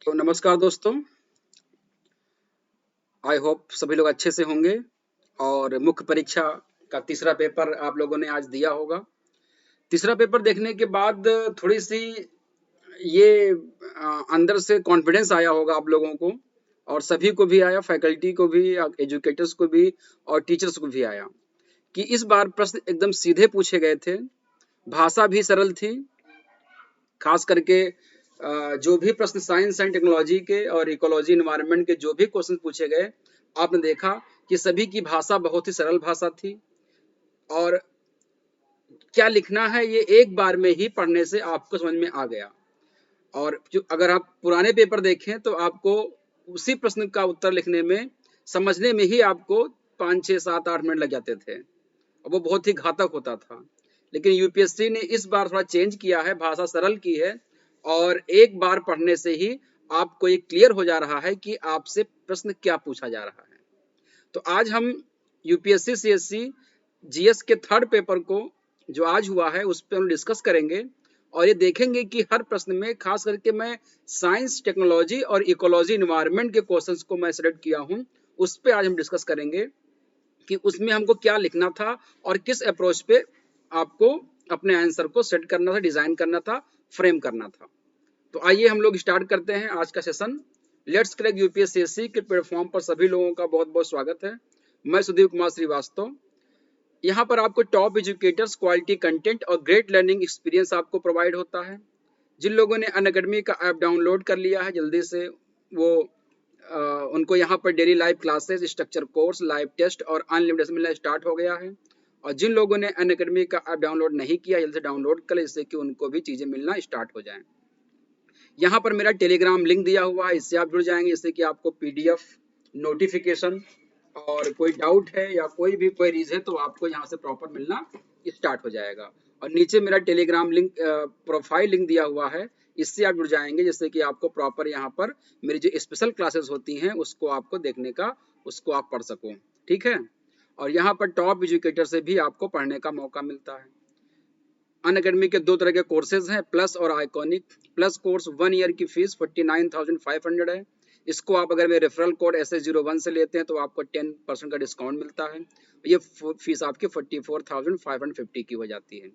तो नमस्कार दोस्तों। आई होप सभी लोग अच्छे से होंगे। और मुख्य परीक्षा का तीसरा पेपर आप लोगों ने आज दिया होगा। तीसरा पेपर देखने के बाद थोड़ी सी ये अंदर से कॉन्फिडेंस आया होगा आप लोगों को, और सभी को भी आया, फैकल्टी को भी, एजुकेटर्स को भी और टीचर्स को भी आया कि इस बार प्रश्न एकदम सीधे पूछे गए थे। भाषा भी सरल थी। खास करके जो भी प्रश्न साइंस एंड टेक्नोलॉजी के और इकोलॉजी एनवायरनमेंट के जो भी क्वेश्चन पूछे गए, आपने देखा कि सभी की भाषा बहुत ही सरल भाषा थी। और क्या लिखना है ये एक बार में ही पढ़ने से आपको समझ में आ गया। और जो अगर आप पुराने पेपर देखें तो आपको उसी प्रश्न का उत्तर लिखने में, समझने में ही आपको 5 6 7 8 मिनट लग जाते थे, और वो बहुत ही घातक होता था। लेकिन यूपीएससी ने इस बार थोड़ा चेंज किया है, भाषा सरल की है, और एक बार पढ़ने से ही आपको ये क्लियर हो जा रहा है कि आपसे प्रश्न क्या पूछा जा रहा है। तो आज हम यूपीएससी सीएससी जीएस के थर्ड पेपर को जो आज हुआ है उस पर हम डिस्कस करेंगे, और ये देखेंगे कि हर प्रश्न में, खास करके मैं साइंस टेक्नोलॉजी और इकोलॉजी इन्वायरमेंट के क्वेश्चंस को मैं सेलेक्ट किया हूँ, उस पर आज हम डिस्कस करेंगे कि उसमें हमको क्या लिखना था और किस अप्रोच पे आपको अपने आंसर को सेट करना था, डिजाइन करना था, फ्रेम करना था। तो आइए हम लोग स्टार्ट करते हैं आज का सेशन। लेट्स क्रैक यूपीएससी के प्लेटफॉर्म पर सभी लोगों का बहुत बहुत स्वागत है। मैं सुधीर कुमार श्रीवास्तव। यहाँ पर आपको टॉप एजुकेटर्स, क्वालिटी कंटेंट और ग्रेट लर्निंग एक्सपीरियंस आपको प्रोवाइड होता है। जिन लोगों ने अनअकैडमी का ऐप डाउनलोड कर लिया है, जल्दी से वो उनको यहाँ पर daily live classes, structure course, live test और अनलिमिटेड मिलना स्टार्ट हो गया है। और जिन लोगों ने अनअकैडमी का ऐप डाउनलोड नहीं किया, जल्दी से डाउनलोड करें, जिससे कि उनको भी चीज़ें मिलना स्टार्ट हो जाएं। यहाँ पर मेरा टेलीग्राम लिंक दिया हुआ है, इससे आप जुड़ जाएंगे, जिससे कि आपको पीडीएफ, नोटिफिकेशन, और कोई डाउट है या कोई भी क्वेरीज है तो आपको यहाँ से प्रॉपर मिलना स्टार्ट हो जाएगा। और नीचे मेरा टेलीग्राम लिंक, प्रोफाइल लिंक दिया हुआ है, इससे आप जुड़ जाएंगे, जिससे कि आपको प्रॉपर यहाँ पर मेरी जो स्पेशल क्लासेस होती हैं उसको आपको देखने का, उसको आप पढ़ सको। ठीक है। और यहाँ पर टॉप एजुकेटर से भी आपको पढ़ने का मौका मिलता है। अनअकैडमी के दो तरह के कोर्सेज हैं, प्लस और आइकॉनिक। प्लस कोर्स 1 ईयर की फीस 49,500 है। इसको आप अगर मेरे रेफरल कोड SS01 से लेते हैं तो आपको 10% का डिस्काउंट मिलता है। ये फीस आपकी 44,550 की हो जाती है।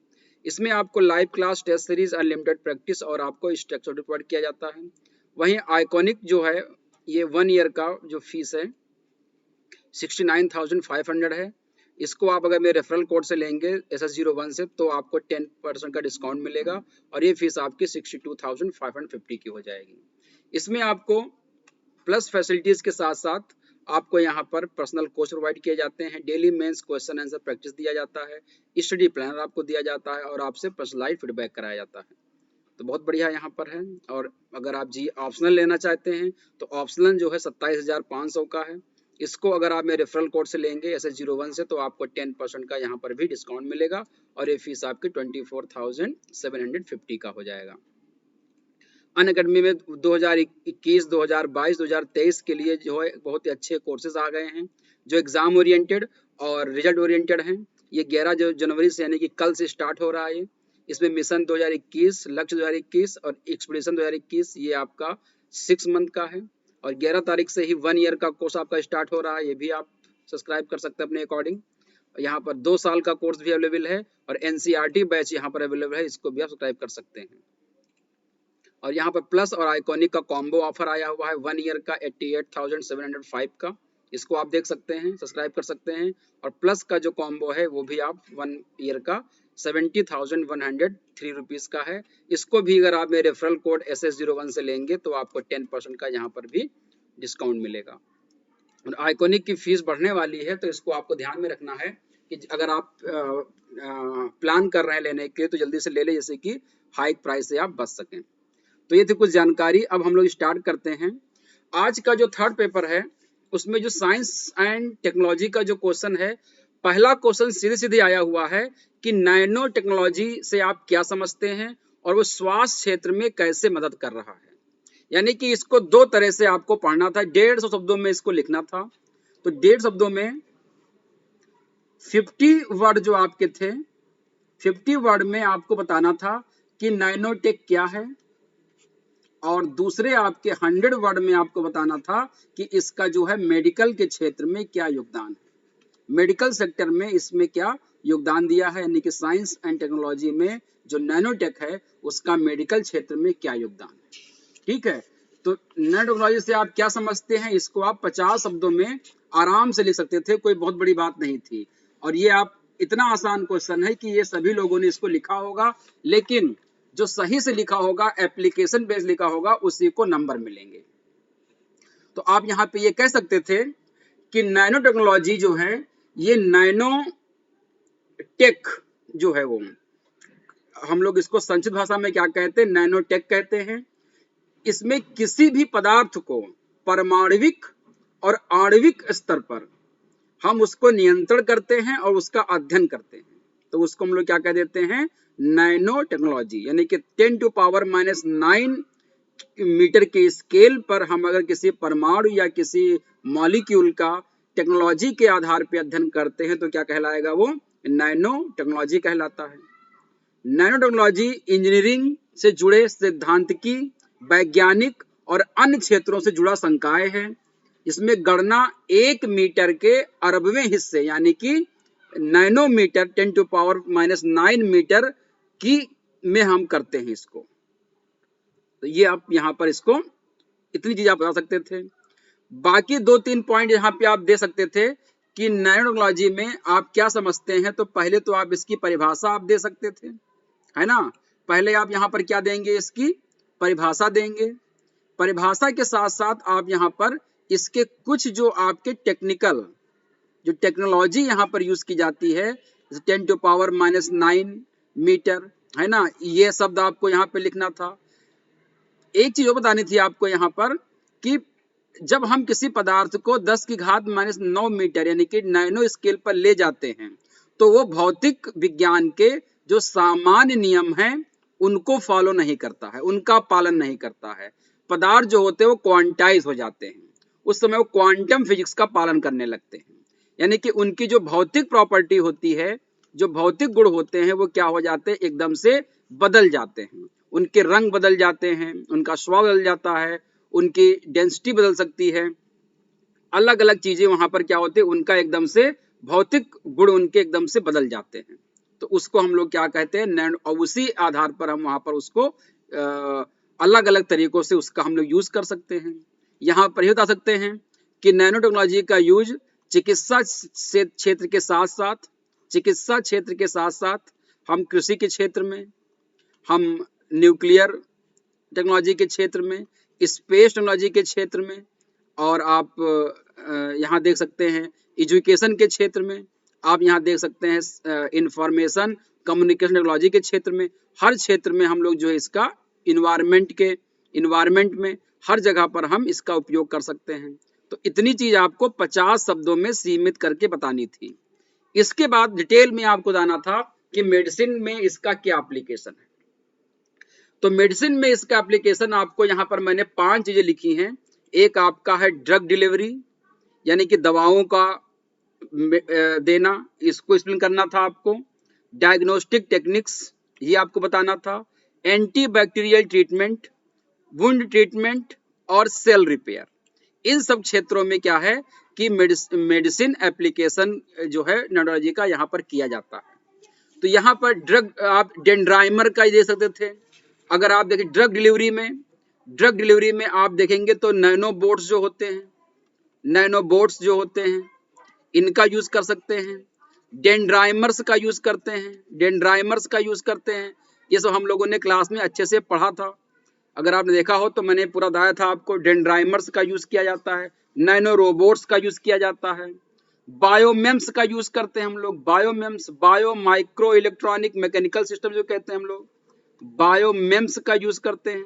इसमें आपको live class, test series, unlimited practice और आपको स्ट्रक्चर प्रोवाइड किया जाता है। वहीं आइकॉनिक जो है, ये 1 ईयर का जो फीस है 69,500 है। इसको आप अगर मेरे रेफरल कोड से लेंगे SS01 से तो आपको 10% का डिस्काउंट मिलेगा, और ये फीस आपकी 62,550 की हो जाएगी। इसमें आपको प्लस फैसिलिटीज के साथ साथ आपको यहाँ पर पर्सनल कोच प्रोवाइड किए जाते हैं, daily mains question answer practice दिया जाता है, स्टडी प्लानर आपको दिया जाता है, और आपसे पर्सनलाइज फीडबैक कराया जाता है। तो बहुत बढ़िया यहाँ पर है। और अगर आप जी ऑप्शनल लेना चाहते हैं तो ऑप्शनल जो है 27,500 का है। इसको अगर आप मेरे रेफरल कोड से लेंगे SS01 से तो आपको 10% का यहाँ पर भी डिस्काउंट मिलेगा, और ये फीस आपकी 24,750 का हो जाएगा। अनअकैडमी में 2021, 2022, 2023 के लिए जो है बहुत ही अच्छे कोर्सेज आ गए हैं, जो एग्जाम ओरिएंटेड और रिजल्ट ओरिएंटेड हैं। ये 11 जनवरी से यानी कि कल से स्टार्ट हो रहा है। इसमें मिशन 2021, लक्ष्य 2021 और एक्सपीडिशन 2021 ये आपका 6 मंथ का है। और 11 तारीख से ही 1 ईयर का कोर्स आपका स्टार्ट हो रहा है, ये भी आप सब्सक्राइब कर सकते हैं अपने अकॉर्डिंग। यहाँ पर 2 साल का कोर्स भी अवेलेबल है, और NCERT बैच यहाँ पर अवेलेबल है, इसको भी आप सब्सक्राइब कर सकते हैं। और यहाँ पर प्लस और आइकॉनिक का कॉम्बो ऑफर आया हुआ है 1 ईयर का 88,705 का, इसको आप देख सकते हैं, सब्सक्राइब कर सकते हैं। और प्लस का जो कॉम्बो है वो भी आप 1 ईयर का 70,103 रुपीज़ का है। इसको भी अगर आप मेरे रेफरल कोड SS01 से लेंगे तो आपको 10% का यहाँ पर भी डिस्काउंट मिलेगा। और आइकॉनिक की फीस बढ़ने वाली है, तो इसको आपको ध्यान में रखना है कि अगर आप प्लान कर रहे हैं लेने के लिए तो जल्दी से ले लें, जैसे कि हाई प्राइस से आप बच सकें। तो ये थी कुछ जानकारी। अब हम लोग स्टार्ट करते हैं। आज का जो थर्ड पेपर है उसमें जो साइंस एंड टेक्नोलॉजी का जो क्वेश्चन है, पहला क्वेश्चन सीधे सीधे आया हुआ है कि नैनो टेक्नोलॉजी से आप क्या समझते हैं और वो स्वास्थ्य क्षेत्र में कैसे मदद कर रहा है। यानी कि इसको दो तरह से आपको पढ़ना था, 150 शब्दों में इसको लिखना था। तो 150 शब्दों में 50 वर्ड जो आपके थे, 50 वर्ड में आपको बताना था कि नैनोटेक क्या है और दूसरे आपके 100 वर्ड में आपको बताना था कि इसका जो है मेडिकल के क्षेत्र में क्या योगदान है, मेडिकल सेक्टर में इसमें क्या योगदान दिया है, यानी कि साइंस एंड टेक्नोलॉजी में जो नैनोटेक है उसका मेडिकल क्षेत्र में क्या योगदान है। ठीक है, तो नैनो टेक्नोलॉजी से आप क्या समझते हैं, इसको आप 50 शब्दों में आराम से लिख सकते थे, कोई बहुत बड़ी बात नहीं थी। और ये आप इतना आसान क्वेश्चन है कि ये सभी लोगों ने इसको लिखा होगा, लेकिन जो सही से लिखा होगा, एप्लीकेशन बेस्ड लिखा होगा, उसी को नंबर मिलेंगे। तो आप यहाँ पे ये कह सकते थे कि नैनो टेक्नोलॉजी जो है, ये नैनो टेक जो है वो हम लोग इसको संक्षिप्त भाषा में क्या कहते हैं, नैनो टेक कहते हैं। इसमें किसी भी पदार्थ को परमाणविक और आणविक स्तर पर हम उसको नियंत्रण करते हैं और उसका अध्ययन करते हैं, तो उसको हम लोग क्या कह देते हैं, नैनो टेक्नोलॉजी। यानी कि 10⁻⁹ मीटर के स्केल पर हम अगर किसी परमाणु या किसी मॉलिक्यूल का टेक्नोलॉजी के आधार पर अध्ययन करते हैं तो क्या कहलाएगा, वो नैनो टेक्नोलॉजी कहलाता है। नैनो टेक्नोलॉजी इंजीनियरिंग से जुड़े सिद्धांतिकी, वैज्ञानिक और अन्य क्षेत्रों से जुड़ा संकाय है। इसमें गणना 1 मीटर के अरबवें हिस्से यानी कि नैनोमीटर 10⁻⁹ मीटर की में हम करते हैं इसको। तो ये आप यहाँ पर इसको इतनी चीज आप बता सकते थे। बाकी 2-3 पॉइंट यहाँ पे आप दे सकते थे कि नैनो टेक्नोलॉजी में आप क्या समझते हैं। तो पहले तो आप इसकी परिभाषा आप दे सकते थे, है ना। पहले आप यहाँ पर क्या देंगे, इसकी परिभाषा देंगे। परिभाषा के साथ साथ आप यहाँ पर इसके कुछ जो आपके टेक्निकल जो टेक्नोलॉजी यहाँ पर यूज की जाती है, 10⁻⁹ मीटर, है ना, ये शब्द आपको यहाँ पे लिखना था। एक चीज और बतानी थी आपको यहाँ पर कि जब हम किसी पदार्थ को 10⁻⁹ मीटर यानी कि नैनो स्केल पर ले जाते हैं तो वो भौतिक विज्ञान के जो सामान्य नियम हैं उनको फॉलो नहीं करता है, उनका पालन नहीं करता है। पदार्थ जो होते हैं वो क्वांटाइज हो जाते हैं, उस समय वो क्वांटम फिजिक्स का पालन करने लगते हैं। यानी कि उनकी जो भौतिक प्रॉपर्टी होती है, जो भौतिक गुण होते हैं, वो क्या हो जाते हैं, एकदम से बदल जाते हैं। उनके रंग बदल जाते हैं, उनका स्वभाव बदल जाता है, उनकी डेंसिटी बदल सकती है, अलग अलग चीजें वहां पर क्या होते हैं, उनका एकदम से भौतिक गुण उनके एकदम से बदल जाते हैं। तो उसको हम लोग क्या कहते हैं, नैनो। और उसी आधार पर हम वहां पर उसको अलग अलग तरीकों से उसका हम लोग यूज कर सकते हैं। यहाँ पर ये बता सकते हैं कि नैनो टेक्नोलॉजी का यूज चिकित्सा क्षेत्र के साथ साथ हम कृषि के क्षेत्र में, हम न्यूक्लियर टेक्नोलॉजी के क्षेत्र में, स्पेस टेक्नोलॉजी के क्षेत्र में, और आप यहाँ देख सकते हैं एजुकेशन के क्षेत्र में, आप यहाँ देख सकते हैं इंफॉर्मेशन कम्युनिकेशन टेक्नोलॉजी के क्षेत्र में। हर क्षेत्र में हम लोग जो है इसका इन्वायरमेंट में हर जगह पर हम इसका उपयोग कर सकते हैं। तो इतनी चीज आपको 50 शब्दों में सीमित करके बतानी थी। इसके बाद डिटेल में आपको जाना था कि मेडिसिन में इसका क्या एप्लीकेशन है। तो मेडिसिन में इसका एप्लीकेशन आपको यहाँ पर मैंने 5 चीजें लिखी हैं। एक आपका है ड्रग डिलीवरी, यानी कि दवाओं का देना, इसको एक्सप्लेन करना था आपको। डायग्नोस्टिक टेक्निक्स, ये आपको बताना था। एंटीबैक्टीरियल ट्रीटमेंट, वुंड ट्रीटमेंट और सेल रिपेयर, इन सब क्षेत्रों में क्या है कि मेडिसिन एप्लीकेशन जो है नैनोटेक्नोलॉजी का यहाँ पर किया जाता है। तो यहाँ पर ड्रग आप डेंड्राइमर का दे सकते थे। अगर आप देखें ड्रग डिलीवरी में आप देखेंगे तो नैनोबोट्स जो होते हैं इनका यूज कर सकते हैं। डेंड्राइमर्स का यूज करते हैं। ये सब हम लोगों ने क्लास में अच्छे से पढ़ा था। अगर आपने देखा हो तो मैंने पूरा बताया था आपको। डेंड्राइमर्स का यूज किया जाता है, नैनो रोबोट्स का यूज किया जाता है, बायोमेम्स का यूज करते हैं हम लोग। Bio micro electronic mechanical system जो कहते हैं हम लोग, बायोमेम्स का यूज करते हैं,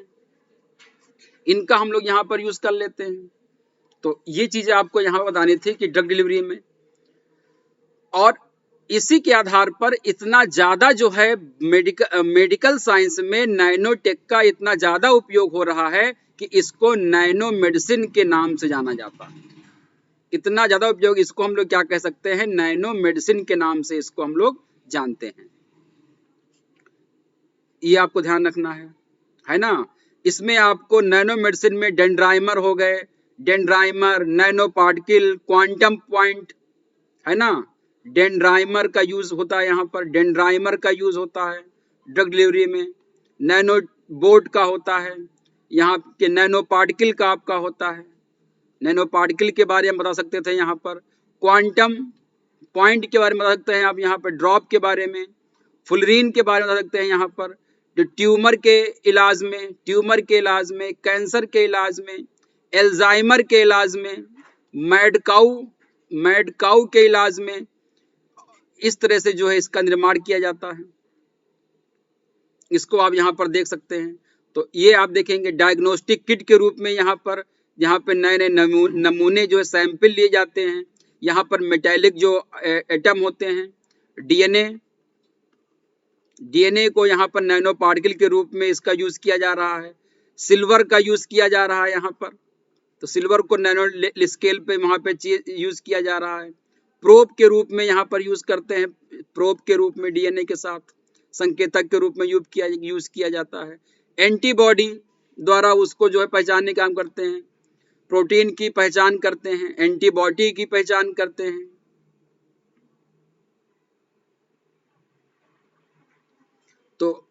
इनका हम लोग यहाँ पर यूज कर लेते हैं। तो ये चीजें आपको यहाँ बतानी थी कि ड्रग डिलीवरी में। और इसी के आधार पर इतना ज्यादा जो है मेडिकल साइंस में नैनोटेक का इतना ज्यादा उपयोग हो रहा है कि इसको नैनो मेडिसिन के नाम से जाना जाता है। इतना ज्यादा उपयोग, इसको हम लोग क्या कह सकते हैं, नैनो मेडिसिन के नाम से इसको हम लोग जानते हैं। ये आपको ध्यान रखना है ना। इसमें आपको नैनो मेडिसिन में डेंड्राइमर हो गए, डेंड्राइमर, नैनो पार्टिकल, क्वांटम पॉइंट, है ना। डेंड्राइमर का यूज होता है, यहाँ पर डेंड्राइमर का यूज होता है ड्रग डिलीवरी में। नैनो बोट का होता है, यहाँ के नैनो पार्टिकल का आपका होता है। नैनो पार्टिकल के बारे में बता सकते थे यहाँ पर। क्वांटम पॉइंट के बारे में बता सकते हैं आप यहाँ पर, ड्रॉप के बारे में, फुलरीन के बारे में बता सकते हैं यहाँ पर। जो ट्यूमर के इलाज में, कैंसर के इलाज में, एल्जाइमर के इलाज में, मैड काऊ के इलाज में, इस तरह से जो है इसका निर्माण किया जाता है। इसको आप यहाँ पर देख सकते हैं। तो ये आप देखेंगे डायग्नोस्टिक किट के रूप में यहाँ पे नए नए नमूने जो है सैंपल लिए जाते हैं। यहाँ पर मेटेलिक जो एटम होते हैं, डीएनए को यहाँ पर नैनो पार्टिकल के रूप में इसका यूज किया जा रहा है। सिल्वर का यूज किया जा रहा है यहाँ पर, तो सिल्वर को नैनो स्केल पे वहाँ पे यूज किया जा रहा है। प्रोब के रूप में यहाँ पर यूज करते हैं, प्रोब के रूप में डीएनए के साथ संकेतक के रूप में यूज किया जाता है। एंटीबॉडी द्वारा उसको जो है पहचानने का काम करते हैं, प्रोटीन की पहचान करते हैं, एंटीबॉडी की पहचान करते हैं। तो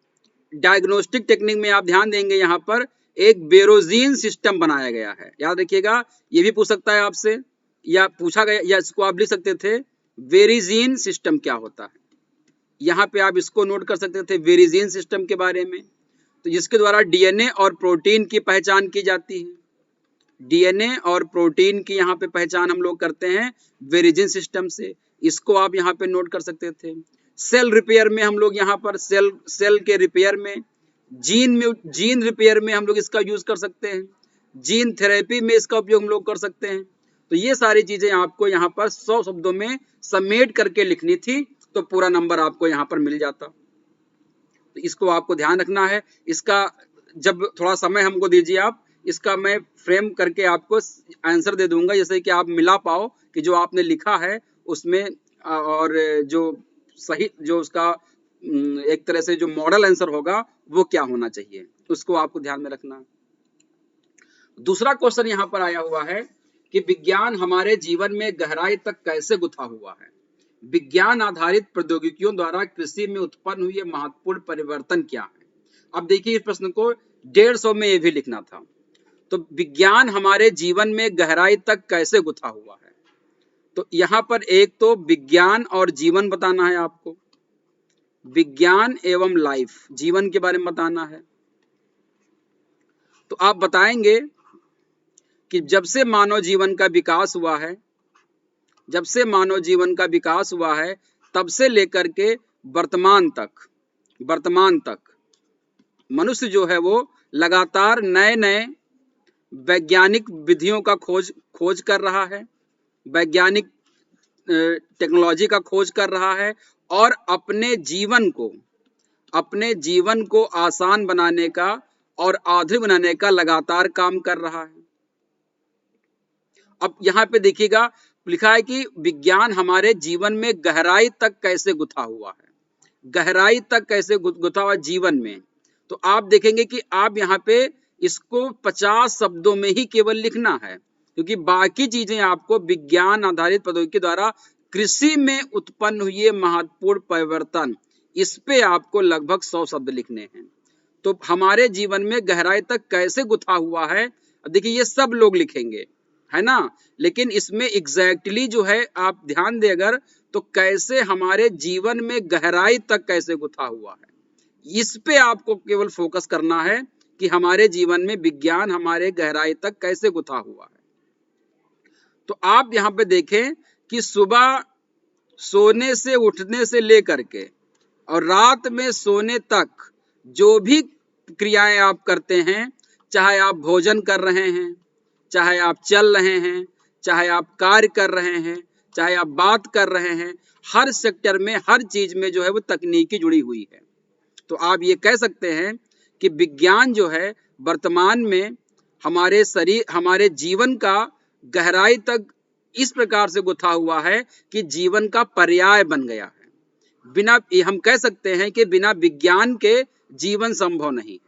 डायग्नोस्टिक टेक्निक में आप ध्यान देंगे यहाँ पर एक बेरोजीन सिस्टम बनाया गया है। याद रखिएगा, ये भी पूछ सकता है आपसे, या पूछा गया, या इसको आप लिख सकते थे वेरिजीन सिस्टम क्या होता है। यहाँ पे आप इसको नोट कर सकते थे वेरिजीन सिस्टम के बारे में। तो जिसके द्वारा डीएनए और प्रोटीन की पहचान की जाती है। डीएनए और प्रोटीन की यहाँ पे पहचान हम लोग करते हैं वेरिजिन सिस्टम से। इसको आप यहाँ पे नोट कर सकते थे। सेल रिपेयर में हम लोग यहाँ पर सेल के रिपेयर में, जीन रिपेयर में हम लोग इसका यूज कर सकते हैं। जीन थेरेपी में इसका उपयोग हम लोग कर सकते हैं। तो ये सारी चीजें आपको यहाँ पर 100 शब्दों में समेट करके लिखनी थी, तो पूरा नंबर आपको यहाँ पर मिल जाता। तो इसको आपको ध्यान रखना है। इसका जब थोड़ा समय हमको दीजिए आप, इसका मैं फ्रेम करके आपको आंसर दे दूंगा, जैसे कि आप मिला पाओ कि जो आपने लिखा है उसमें और जो सही, जो उसका एक तरह से जो मॉडल आंसर होगा वो क्या होना चाहिए, उसको आपको ध्यान में रखना। दूसरा क्वेश्चन यहाँ पर आया हुआ है कि विज्ञान हमारे जीवन में गहराई तक कैसे गुथा हुआ है। विज्ञान आधारित प्रौद्योगिकियों द्वारा कृषि में उत्पन्न हुए महत्वपूर्ण परिवर्तन क्या है। अब देखिए, इस प्रश्न को 150 में ये भी लिखना था। तो विज्ञान हमारे जीवन में गहराई तक कैसे गुथा हुआ है, तो यहाँ पर एक तो विज्ञान और जीवन बताना है आपको, विज्ञान एवं लाइफ, जीवन के बारे में बताना है। तो आप बताएंगे कि जब से मानव जीवन का विकास हुआ है, तब से लेकर के वर्तमान तक मनुष्य जो है वो लगातार नए नए वैज्ञानिक विधियों का खोज कर रहा है, वैज्ञानिक टेक्नोलॉजी का खोज कर रहा है, और अपने जीवन को आसान बनाने का और आधुनिक बनाने का लगातार काम कर रहा है। अब यहाँ पे देखिएगा, लिखा है कि विज्ञान हमारे जीवन में गहराई तक कैसे गुथा हुआ है, गहराई तक कैसे गुथा हुआ जीवन में। तो आप देखेंगे कि आप यहाँ पे इसको 50 शब्दों में ही केवल लिखना है, क्योंकि बाकी चीजें आपको विज्ञान आधारित प्रौद्योगिकी द्वारा कृषि में उत्पन्न हुए महत्वपूर्ण परिवर्तन, इस पे आपको लगभग 100 शब्द लिखने हैं। तो हमारे जीवन में गहराई तक कैसे गुथा हुआ है, देखिए ये सब लोग लिखेंगे, है ना, लेकिन इसमें एग्जैक्टली जो है आप ध्यान दें अगर, तो कैसे हमारे जीवन में गहराई तक कैसे गुथा हुआ है, इस पे आपको केवल फोकस करना है कि हमारे जीवन में विज्ञान हमारे गहराई तक कैसे गुथा हुआ है। तो आप यहाँ पे देखें कि सुबह सोने से उठने से लेकर के और रात में सोने तक जो भी क्रियाएं आप करते हैं, चाहे आप भोजन कर रहे हैं, चाहे आप चल रहे हैं, चाहे आप कार्य कर रहे हैं, चाहे आप बात कर रहे हैं, हर सेक्टर में, हर चीज में जो है वो तकनीकी जुड़ी हुई है। तो आप ये कह सकते हैं कि विज्ञान जो है वर्तमान में हमारे जीवन का गहराई तक इस प्रकार से गुथा हुआ है कि जीवन का पर्याय बन गया है। हम कह सकते हैं कि बिना विज्ञान के जीवन संभव नहीं है।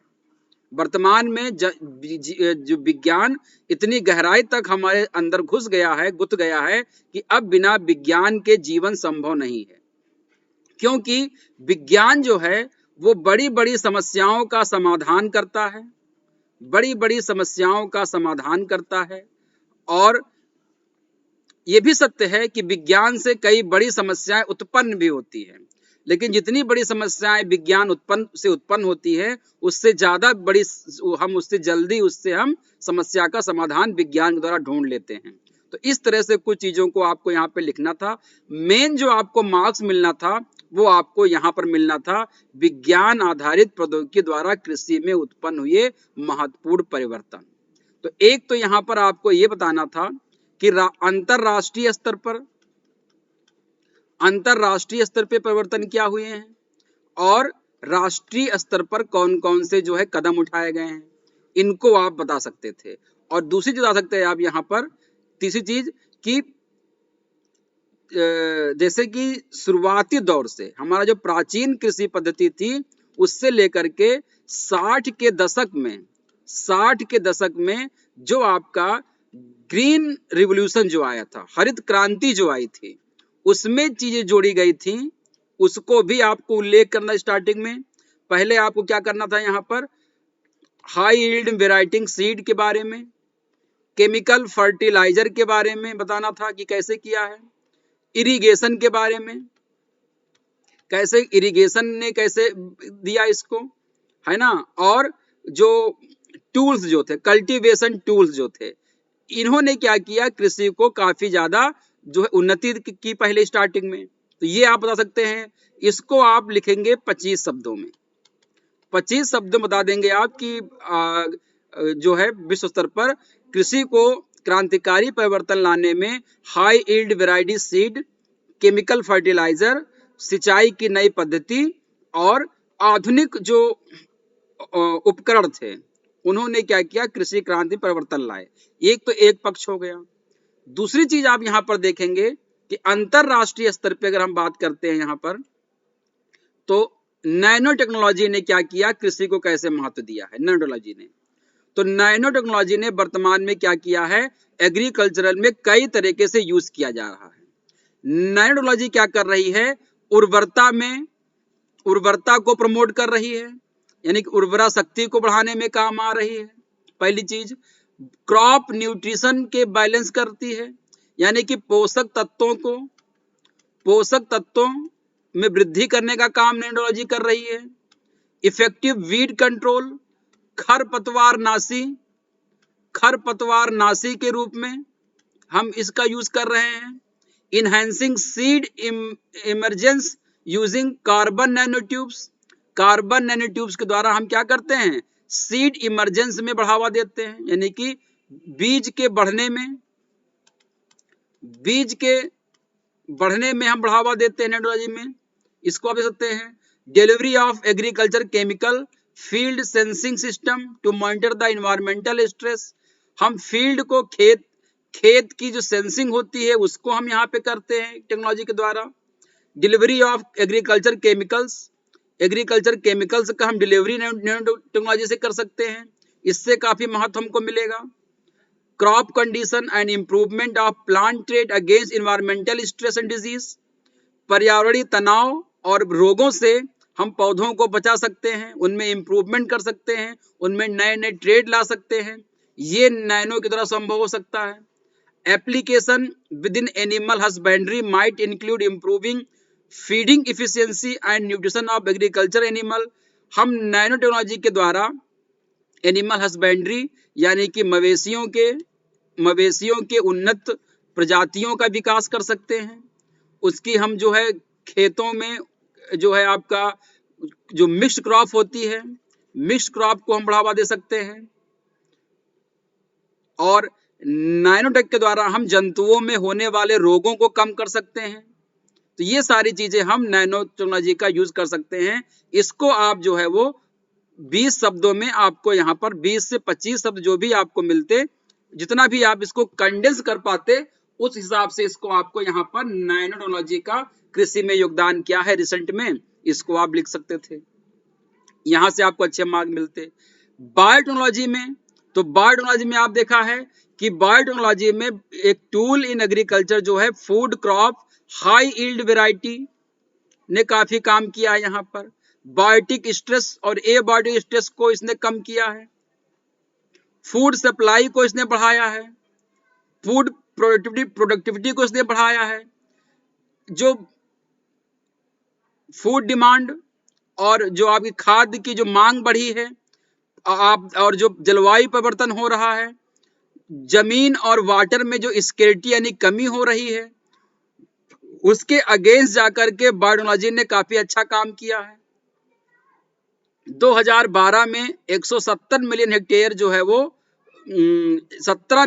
वर्तमान में जो विज्ञान इतनी गहराई तक हमारे अंदर घुस गया है, गुथ गया है कि अब बिना विज्ञान के जीवन संभव नहीं है। क्योंकि विज्ञान जो है वो बड़ी बड़ी समस्याओं का समाधान करता है, बड़ी बड़ी समस्याओं का समाधान करता है। और ये भी सत्य है कि विज्ञान से कई बड़ी समस्याएं उत्पन्न भी होती हैं, लेकिन जितनी बड़ी समस्याएं विज्ञान उत्पन्न होती है, उससे ज्यादा बड़ी हम उससे जल्दी हम समस्या का समाधान विज्ञान के द्वारा ढूंढ लेते हैं। तो इस तरह से कुछ चीजों को आपको यहाँ पे लिखना था। मेन जो आपको मार्क्स मिलना था वो आपको यहाँ पर मिलना था, विज्ञान आधारित प्रौद्योगिकी द्वारा कृषि में उत्पन्न हुए महत्वपूर्ण परिवर्तन। तो एक तो यहाँ पर आपको ये बताना था कि अंतरराष्ट्रीय स्तर पे परिवर्तन क्या हुए हैं और राष्ट्रीय स्तर पर कौन कौन से जो है कदम उठाए गए हैं, इनको आप बता सकते थे। और दूसरी चीज बता सकते हैं आप यहाँ पर, तीसरी चीज कि जैसे कि शुरुआती दौर से हमारा जो प्राचीन कृषि पद्धति थी उससे लेकर के 60 के दशक में जो आपका ग्रीन रिवॉल्यूशन जो आया था, हरित क्रांति जो आई थी, उसमें चीजें जोड़ी गई थी, उसको भी आपको उल्लेख करना। स्टार्टिंग में पहले आपको क्या करना था, यहाँ पर हाई यील्ड वेराइटिंग सीड के बारे में, केमिकल फर्टिलाइजर के बारे में बताना था कि कैसे किया है, इरिगेशन के बारे में, कैसे इरिगेशन ने कैसे दिया इसको, है ना। और जो टूल्स जो थे, कल्टीवेशन टूल्स जो थे, इन्होंने क्या किया, कृषि को काफी ज्यादा जो है उन्नति की पहले स्टार्टिंग में। तो ये आप बता सकते हैं। इसको आप लिखेंगे 25 शब्दों में, 25 शब्द बता देंगे आप कि जो है विश्व स्तर पर कृषि को क्रांतिकारी परिवर्तन लाने में high yield variety seed, chemical fertiliser, सिंचाई की नई पद्धति और आधुनिक जो उपकरण थे, उन्होंने क्या किया, कृषि क्रांति परिवर्तन लाए। एक तो एक पक्ष हो गया। दूसरी चीज आप यहां पर देखेंगे कि अंतरराष्ट्रीय स्तर पे अगर हम बात करते हैं यहां पर, तो नैनो टेक्नोलॉजी ने क्या किया, कृषि को कैसे महत्व दिया है नैनो टेक्नोलॉजी ने। तो नैनो टेक्नोलॉजी ने वर्तमान में क्या किया है, एग्रीकल्चरल में कई तरीके से यूज किया जा रहा है। नैनो टेक्नोलॉजी क्या कर रही है, उर्वरता को प्रमोट कर रही है, यानी कि उर्वरा शक्ति को बढ़ाने में काम आ रही है। पहली चीज, क्रॉप न्यूट्रिशन के बैलेंस करती है, यानी कि पोषक तत्वों में वृद्धि करने का काम नैनो टेक्नोलॉजी कर रही है। इफेक्टिव वीड कंट्रोल, खरपतवार नाशी के रूप में हम इसका यूज कर रहे हैं। Enhancing seed emergence using carbon nanotubes के द्वारा हम क्या करते हैं, सीड इमरजेंस में बढ़ावा देते हैं, यानी कि बीज के बढ़ने में हम बढ़ावा देते हैं टेक्नोलॉजी में। इसको आप देख सकते हैं। Delivery of agriculture chemical field sensing system to monitor the environmental stress, हम फील्ड को खेत की जो सेंसिंग होती है उसको हम यहाँ पे करते हैं टेक्नोलॉजी के द्वारा। डिलीवरी ऑफ एग्रीकल्चर केमिकल्स का हम डिलीवरी टेक्नोलॉजी से कर सकते हैं, इससे काफी महत्व हमको मिलेगा। Crop condition and improvement of plant trade against environmental stress and disease, पर्यावरणीय तनाव और रोगों से हम पौधों को बचा सकते हैं, उनमें इंप्रूवमेंट कर सकते हैं, उनमें नए नए ट्रेड ला सकते हैं, ये नैनो की तरह संभव हो सकता है। Application with in animal husbandry might include improving feeding efficiency and nutrition of agriculture animal, हम नैनो टेक्नोलॉजी के द्वारा एनिमल हस्बेंड्री यानी कि मवेशियों के उन्नत प्रजातियों का विकास कर सकते हैं। उसकी हम जो है खेतों में जो है आपका जो मिक्स्ड क्रॉप होती है, मिक्स्ड क्रॉप को हम बढ़ावा दे सकते हैं। और नैनोटेक के द्वारा हम जंतुओं में होने वाले रोगों को कम कर सकते हैं। तो ये सारी चीजें हम नैनो टेक्नोलॉजी का यूज कर सकते हैं। इसको आप जो है वो 20 शब्दों में, आपको यहाँ पर 20 से 25 शब्द जो भी आपको मिलते, जितना भी आप इसको कंडेंस कर पाते, उस हिसाब से इसको आपको यहाँ पर नैनो टेक्नोलॉजी का कृषि में योगदान क्या है रिसेंट में, इसको आप लिख सकते थे। यहाँ से आपको अच्छे मार्क मिलते। बायोटेक्नोलॉजी में, तो बायोटेक्नोलॉजी में आप देखा है कि बायोटेक्नोलॉजी में एक टूल इन एग्रीकल्चर जो है food crop high yield variety ने काफी काम किया है यहाँ पर। बायोटिक स्ट्रेस और एबायोटिक स्ट्रेस को इसने कम किया है, फूड सप्लाई को इसने बढ़ाया है, फूड प्रोडक्टिविटी को इसने बढ़ाया है, जो फूड डिमांड और जो आपकी खाद्य की जो मांग बढ़ी है आप, और जो जलवायु परिवर्तन हो रहा है, जमीन और वाटर में जो स्केर्टी यानी कमी हो रही है, उसके अगेंस्ट जाकर के बायोटेक्नोलॉजी ने काफी अच्छा काम किया है। 2012 में 170 मिलियन हेक्टेयर जो है वो 17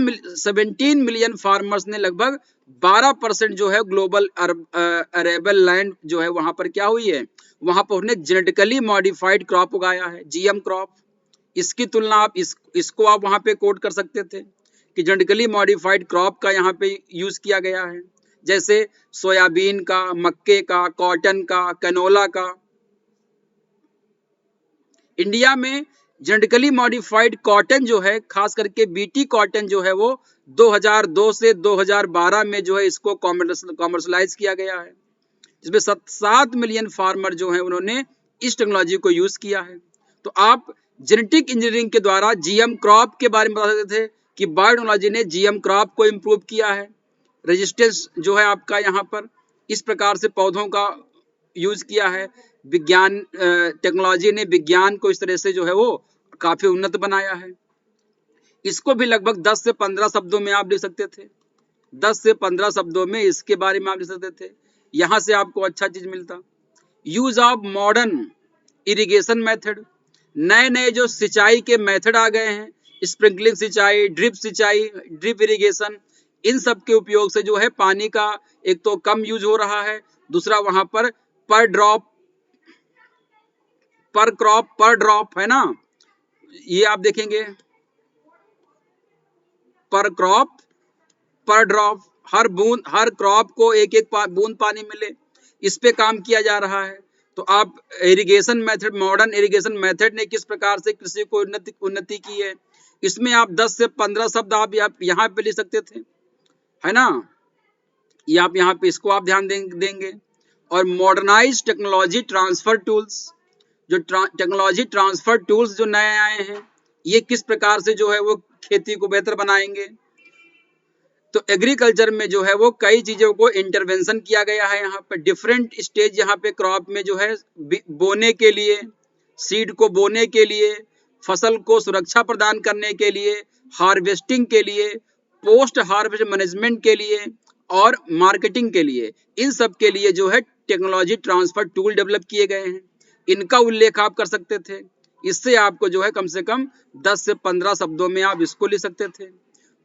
मिलियन फार्मर्स ने लगभग 12% जो है ग्लोबल अरेबल लैंड जो है वहां पर क्या हुई है, वहां पर उन्होंने जेनेटिकली मॉडिफाइड क्रॉप उगाया है, जीएम क्रॉप। इसकी तुलना आप इसको आप वहां पे कोट कर सकते थे कि जेनेटिकली मॉडिफाइड क्रॉप का यहाँ पे यूज किया गया है, जैसे सोयाबीन का, मक्के का, कॉटन का, कैनोला का। इंडिया में जेनेटिकली मॉडिफाइड कॉटन जो है, खास करके बीटी कॉटन जो है वो 2002 से 2012 में जो है इसको कॉमर्शलाइज किया गया है, जिसमें 7 मिलियन फार्मर जो है उन्होंने इस टेक्नोलॉजी को यूज किया है। तो आप जेनेटिक इंजीनियरिंग के द्वारा जीएम क्रॉप के बारे में बता सकते थे कि बायोटेक्नोलॉजी ने जीएम क्रॉप को इम्प्रूव किया है, रेजिस्टेंस जो है आपका यहाँ पर इस प्रकार से पौधों का यूज किया है। विज्ञान टेक्नोलॉजी ने विज्ञान को इस तरह से जो है वो काफी उन्नत बनाया है। इसको भी लगभग 10 से 15 शब्दों में आप लिख सकते थे, 10 से 15 शब्दों में इसके बारे में आप लिख सकते थे, यहां से आपको अच्छा चीज मिलता। Use of modern irrigation method, नए नए जो सिंचाई के मेथड आ गए हैं, स्प्रिंकलिंग सिंचाई, ड्रिप इरिगेशन, इन सब के उपयोग से जो है पानी का एक तो कम यूज हो रहा है, दूसरा वहां पर पर ड्रॉप पर क्रॉप पर ड्रॉप है ना, ये आप देखेंगे पर क्रॉप पर ड्रॉप, हर बूंद हर क्रॉप को एक एक बूंद पानी मिले, इस पे काम किया जा रहा है। तो आप irrigation method, modern irrigation method ने किस प्रकार से कृषि को उन्नति की है, इसमें आप 10 से 15 शब्द आप यहाँ पे लिख सकते थे, है ना, ये आप यहाँ पे इसको आप ध्यान देंगे। और मॉडर्नाइज टेक्नोलॉजी ट्रांसफर टूल्स, जो टेक्नोलॉजी ट्रांसफर टूल्स जो नए आए हैं, ये किस प्रकार से जो है वो खेती को बेहतर बनाएंगे। तो एग्रीकल्चर में जो है वो कई चीजों को इंटरवेंशन किया गया है, यहाँ पे डिफरेंट स्टेज यहाँ पे क्रॉप में जो है बोने के लिए, सीड को बोने के लिए, फसल को सुरक्षा प्रदान करने के लिए, हार्वेस्टिंग के लिए, पोस्ट हार्वेस्ट मैनेजमेंट के लिए और मार्केटिंग के लिए, इन सब के लिए जो है टेक्नोलॉजी ट्रांसफर टूल डेवलप किए गए हैं, इनका उल्लेख आप कर सकते थे। इससे आपको जो है कम से कम 10 से 15 शब्दों में आप इसको लिख सकते थे।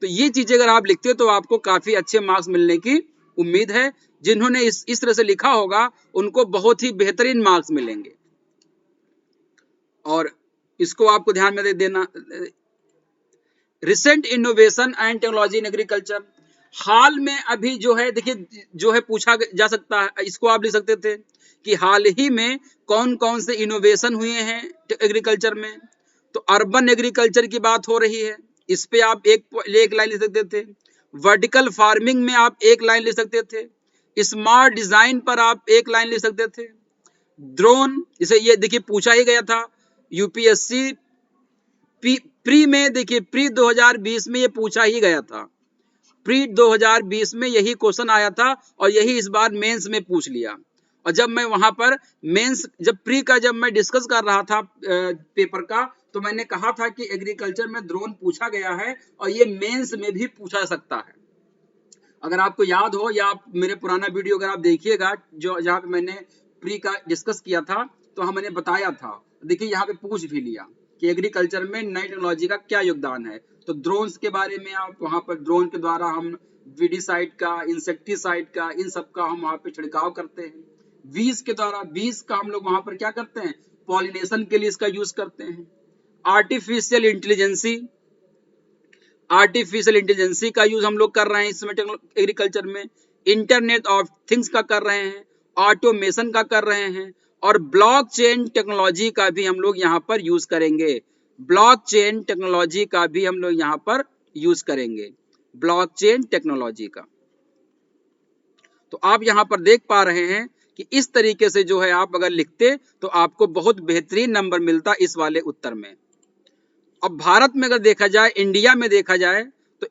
तो ये चीजें अगर आप लिखते हो तो आपको काफी अच्छे मार्क्स मिलने की उम्मीद है। जिन्होंने इस तरह से लिखा होगा उनको बहुत ही बेहतरीन मार्क्स मिलेंगे। और इसको आपको ध्यान में देना, recent innovation and technology in agriculture, हाल में अभी जो है देखिए जो है पूछा जा सकता है, इसको आप लिख सकते थे कि हाल ही में कौन कौन से इनोवेशन हुए हैं एग्रीकल्चर में। तो अर्बन एग्रीकल्चर की बात हो रही है, इस पे आप एक लाइन लिख सकते थे। वर्टिकल फार्मिंग में आप एक लाइन लिख सकते थे। स्मार्ट डिजाइन पर आप एक लाइन लिख सकते थे। ड्रोन, इसे ये देखिए पूछा ही गया था यूपीएससी प्री में, देखिए प्री 2020 में ये पूछा ही गया था, प्री 2020 में यही क्वेश्चन आया था और यही इस बार मेंस में पूछ लिया। और जब मैं वहां पर मेंस, जब प्री का जब मैं डिस्कस कर रहा था पेपर का, तो मैंने कहा था कि एग्रीकल्चर में ड्रोन पूछा गया है और ये मेंस में भी पूछा सकता है। अगर आपको याद हो या आप मेरे पुराना वीडियो अगर आप देखिएगा जो जहाँ पे मैंने प्री का डिस्कस किया था, तो मैंने बताया था, देखिए यहाँ पे पूछ भी लिया कि एग्रीकल्चर में नई टेक्नोलॉजी का क्या योगदान है। तो ड्रोन्स के बारे में आप वहां पर ड्रोन के द्वारा हम वीडीसाइड का, इंसेक्टिसाइड का, इन सब का हम वहां पे छिड़काव करते हैं। बीज के द्वारा, बीज का हम लोग वहां पर क्या करते हैं, पॉलिनेशन के लिए इसका यूज करते हैं। आर्टिफिशियल इंटेलिजेंसी का यूज हम लोग कर रहे हैं इसमें एग्रीकल्चर में। इंटरनेट ऑफ थिंग्स का कर रहे हैं, ऑटोमेशन का कर रहे हैं और ब्लॉकचेन टेक्नोलॉजी का भी हम लोग यहाँ पर यूज करेंगे। ब्लॉकचेन टेक्नोलॉजी का भी हम लोग यहाँ पर यूज करेंगे, ब्लॉकचेन टेक्नोलॉजी का। तो आप यहाँ पर देख पा रहे हैं कि इस तरीके से जो है आप अगर लिखते तो आपको बहुत बेहतरीन नंबर मिलता इस वाले उत्तर में। अब भारत में अगर देखा जाए, इंडिया में देखा जाए, तो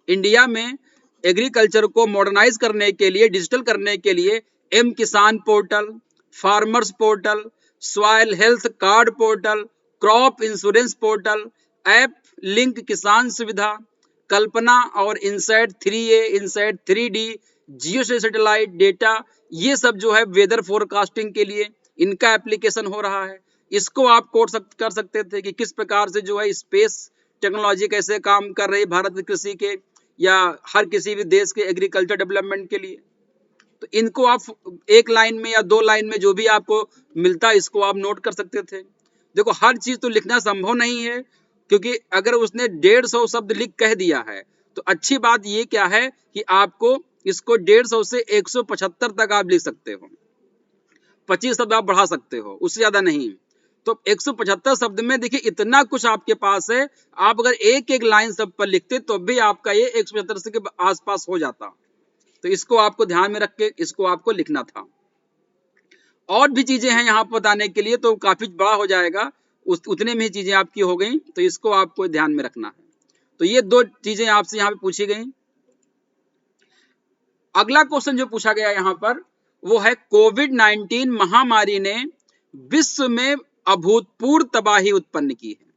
इंडिया में एग्रीकल्चर को मॉडर्नाइज करने के लिए, डिजिटल करने के लिए एम किसान portal, farmers portal, soil health card portal, crop insurance portal, app link किसान सुविधा, कल्पना और इनसैट 3A, इनसैट 3D, जियो सैटेलाइट डेटा, ये सब जो है वेदर फोरकास्टिंग के लिए इनका एप्लीकेशन हो रहा है। इसको आप कोड कर सकते थे कि किस प्रकार से जो है स्पेस टेक्नोलॉजी कैसे काम कर रही है भारत की कृषि के या हर किसी भी देश के एग्रीकल्चर डेवलपमेंट के लिए। तो इनको आप एक लाइन में या 2 लाइन में जो भी आपको मिलता इसको आप नोट कर सकते थे। देखो हर चीज तो लिखना संभव नहीं है, क्योंकि अगर उसने 150 शब्द लिख कह दिया है तो अच्छी बात ये क्या है कि आपको इसको 150 से 175 तक आप लिख सकते हो, 25 शब्द आप बढ़ा सकते हो, उससे ज्यादा नहीं। तो 175 शब्द में देखिए इतना कुछ आपके पास है, आप अगर एक एक लाइन सब पर लिखते तो भी आपका ये 175 के आसपास हो जाता। तो इसको आपको ध्यान में रख के इसको आपको लिखना था। और भी चीजें हैं यहाँ पर बताने के लिए तो काफी बड़ा हो जाएगा, उतने में ही चीजें आपकी हो गई, तो इसको आपको ध्यान में रखना है। तो ये 2 चीजें आपसे यहाँ पे पूछी गई। अगला क्वेश्चन जो पूछा गया यहाँ पर वो है कोविड-19 महामारी ने विश्व में अभूतपूर्व तबाही उत्पन्न की है।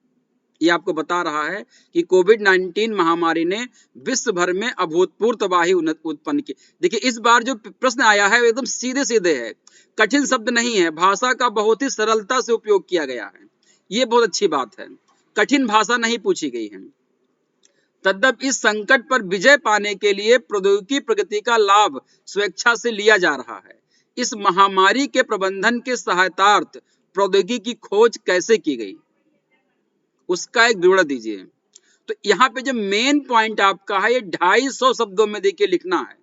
ये आपको बता रहा है कि कोविड-19 महामारी ने विश्व भर में अभूतपूर्व तबाही उत्पन्न की। देखिए इस बार जो प्रश्न आया है एकदम सीधे सीधे है, कठिन शब्द नहीं है, भाषा का बहुत ही सरलता से उपयोग किया गया है, ये बहुत अच्छी बात है, कठिन भाषा नहीं पूछी गई है। तद्यप इस संकट पर विजय पाने के लिए प्रौद्योगिकी प्रगति का लाभ स्वेच्छा से लिया जा रहा है। इस महामारी के प्रबंधन के सहायतार्थ प्रौद्योगिकी की खोज कैसे की गई, उसका एक विवरण दीजिए। तो यहाँ पे जो मेन पॉइंट आपका है ये 250 शब्दों में देखिए लिखना है,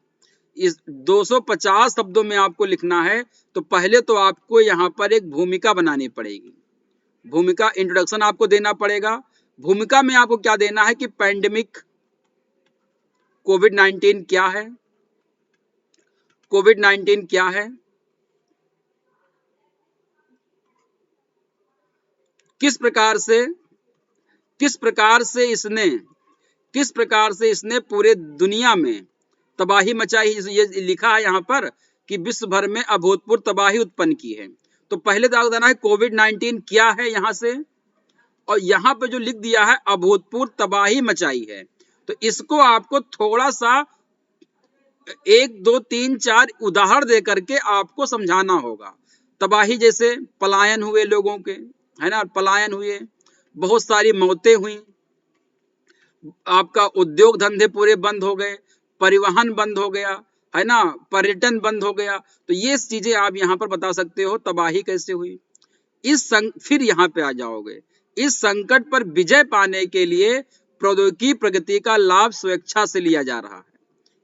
इस 250 शब्दों में आपको लिखना है। तो पहले तो आपको यहाँ पर एक भूमिका बनानी पड़ेगी, भूमिका इंट्रोडक्शन आपको देना पड़ेगा। भूमिका में आपको क्या देना है कि पैंडेमिक कोविड-19 क्या है, कोविड-19 क्या है, किस प्रकार से इसने पूरे दुनिया में तबाही मचाई, ये लिखा है यहाँ पर कि विश्व भर में अभूतपूर्व तबाही उत्पन्न की है। तो पहले तो आपको देना है कोविड-19 क्या है यहाँ से, और यहाँ पे जो लिख दिया है अभूतपूर्व तबाही मचाई है, तो इसको आपको थोड़ा सा 1 2 3 4 उदाहरण दे करके आपको समझाना होगा। तबाही जैसे पलायन हुए लोगों के, है ना, पलायन हुए, बहुत सारी मौतें हुई, आपका उद्योग धंधे पूरे बंद हो गए, परिवहन बंद हो गया, है ना, पर्यटन बंद हो गया। तो ये चीजें आप यहाँ पर बता सकते हो तबाही कैसे हुई। फिर यहाँ पे आ जाओगे, इस संकट पर विजय पाने के लिए प्रौद्योगिकी प्रगति का लाभ स्वेच्छा से लिया जा रहा है।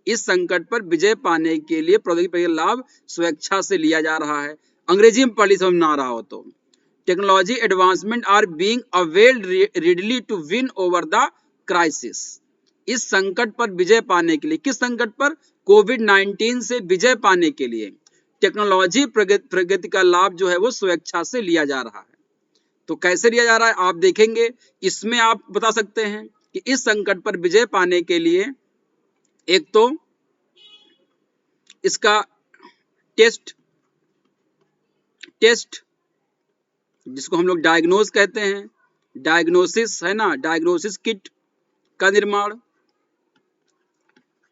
इस संकट पर विजय पाने के लिए प्रौद्योगिकी का लाभ स्वेच्छा से लिया जा रहा है। अंग्रेजी में पढ़ी समझ ना आ रहा हो तो, technology advancement are being availed readily to win over the crisis. इस संकट पर विजय पाने के लिए, किस संकट पर, कोविड-19 से विजय पाने के लिए टेक्नोलॉजी प्रगति का लाभ जो है वो स्वेच्छा से लिया जा रहा है। तो कैसे लिया जा रहा है आप देखेंगे, इसमें आप बता सकते हैं कि इस संकट पर विजय पाने के लिए एक तो इसका टेस्ट जिसको हम लोग डायग्नोज कहते हैं, डायग्नोसिस, है ना, डायग्नोसिस किट का निर्माण,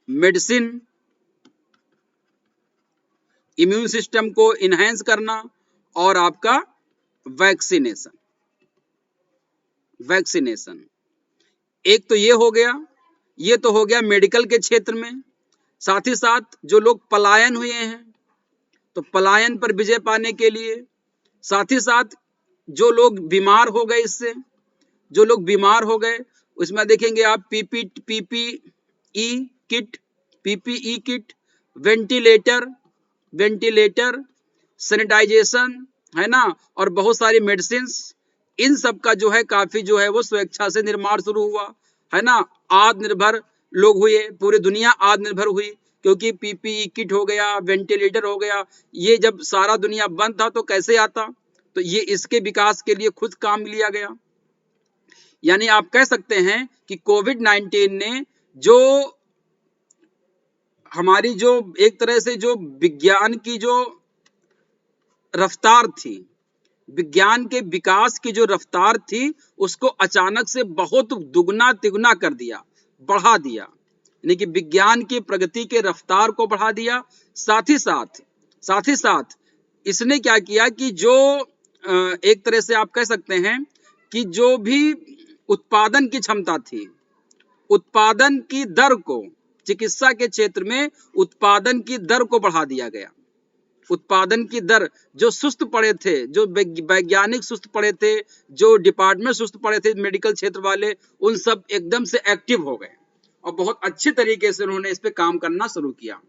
मेडिसिन, इम्यून सिस्टम को इनहेंस करना, और आपका वैक्सीनेशन। एक तो ये हो गया, ये तो हो गया मेडिकल के क्षेत्र में। साथ ही साथ जो लोग पलायन हुए हैं तो पलायन पर विजय पाने के लिए, साथ ही साथ जो लोग बीमार हो गए, इससे जो लोग बीमार हो गए उसमें देखेंगे आप पीपीई किट, वेंटिलेटर, सैनिटाइजेशन, है ना, और बहुत सारी मेडिसिन, इन सब का जो है काफी जो है वो स्वेच्छा से निर्माण शुरू हुआ, है ना। आत्मनिर्भर लोग हुए, पूरी दुनिया आत्मनिर्भर हुई, क्योंकि पीपीई किट हो गया, वेंटिलेटर हो गया, ये जब सारा दुनिया बंद था तो कैसे आता, तो ये इसके विकास के लिए खुद काम लिया गया। यानी आप कह सकते हैं कि कोविड 19 ने जो हमारी जो एक तरह से जो विज्ञान की जो रफ्तार थी, विज्ञान के विकास की जो रफ्तार थी, उसको अचानक से बहुत दुगना तिगुना कर दिया, बढ़ा दिया। यानी कि विज्ञान की प्रगति के रफ्तार को बढ़ा दिया। साथ ही साथ इसने क्या किया कि जो एक तरह से आप कह सकते हैं कि जो भी उत्पादन की क्षमता थी, उत्पादन की दर को, चिकित्सा के क्षेत्र में उत्पादन की दर को बढ़ा दिया गया। उत्पादन की दर, जो सुस्त पड़े थे, जो वैज्ञानिक सुस्त पड़े थे, जो डिपार्टमेंट सुस्त पड़े थे मेडिकल क्षेत्र वाले, उन सब एकदम से एक्टिव हो गए और बहुत अच्छे तरीके से उन्होंने इस पे काम करना शुरू किया।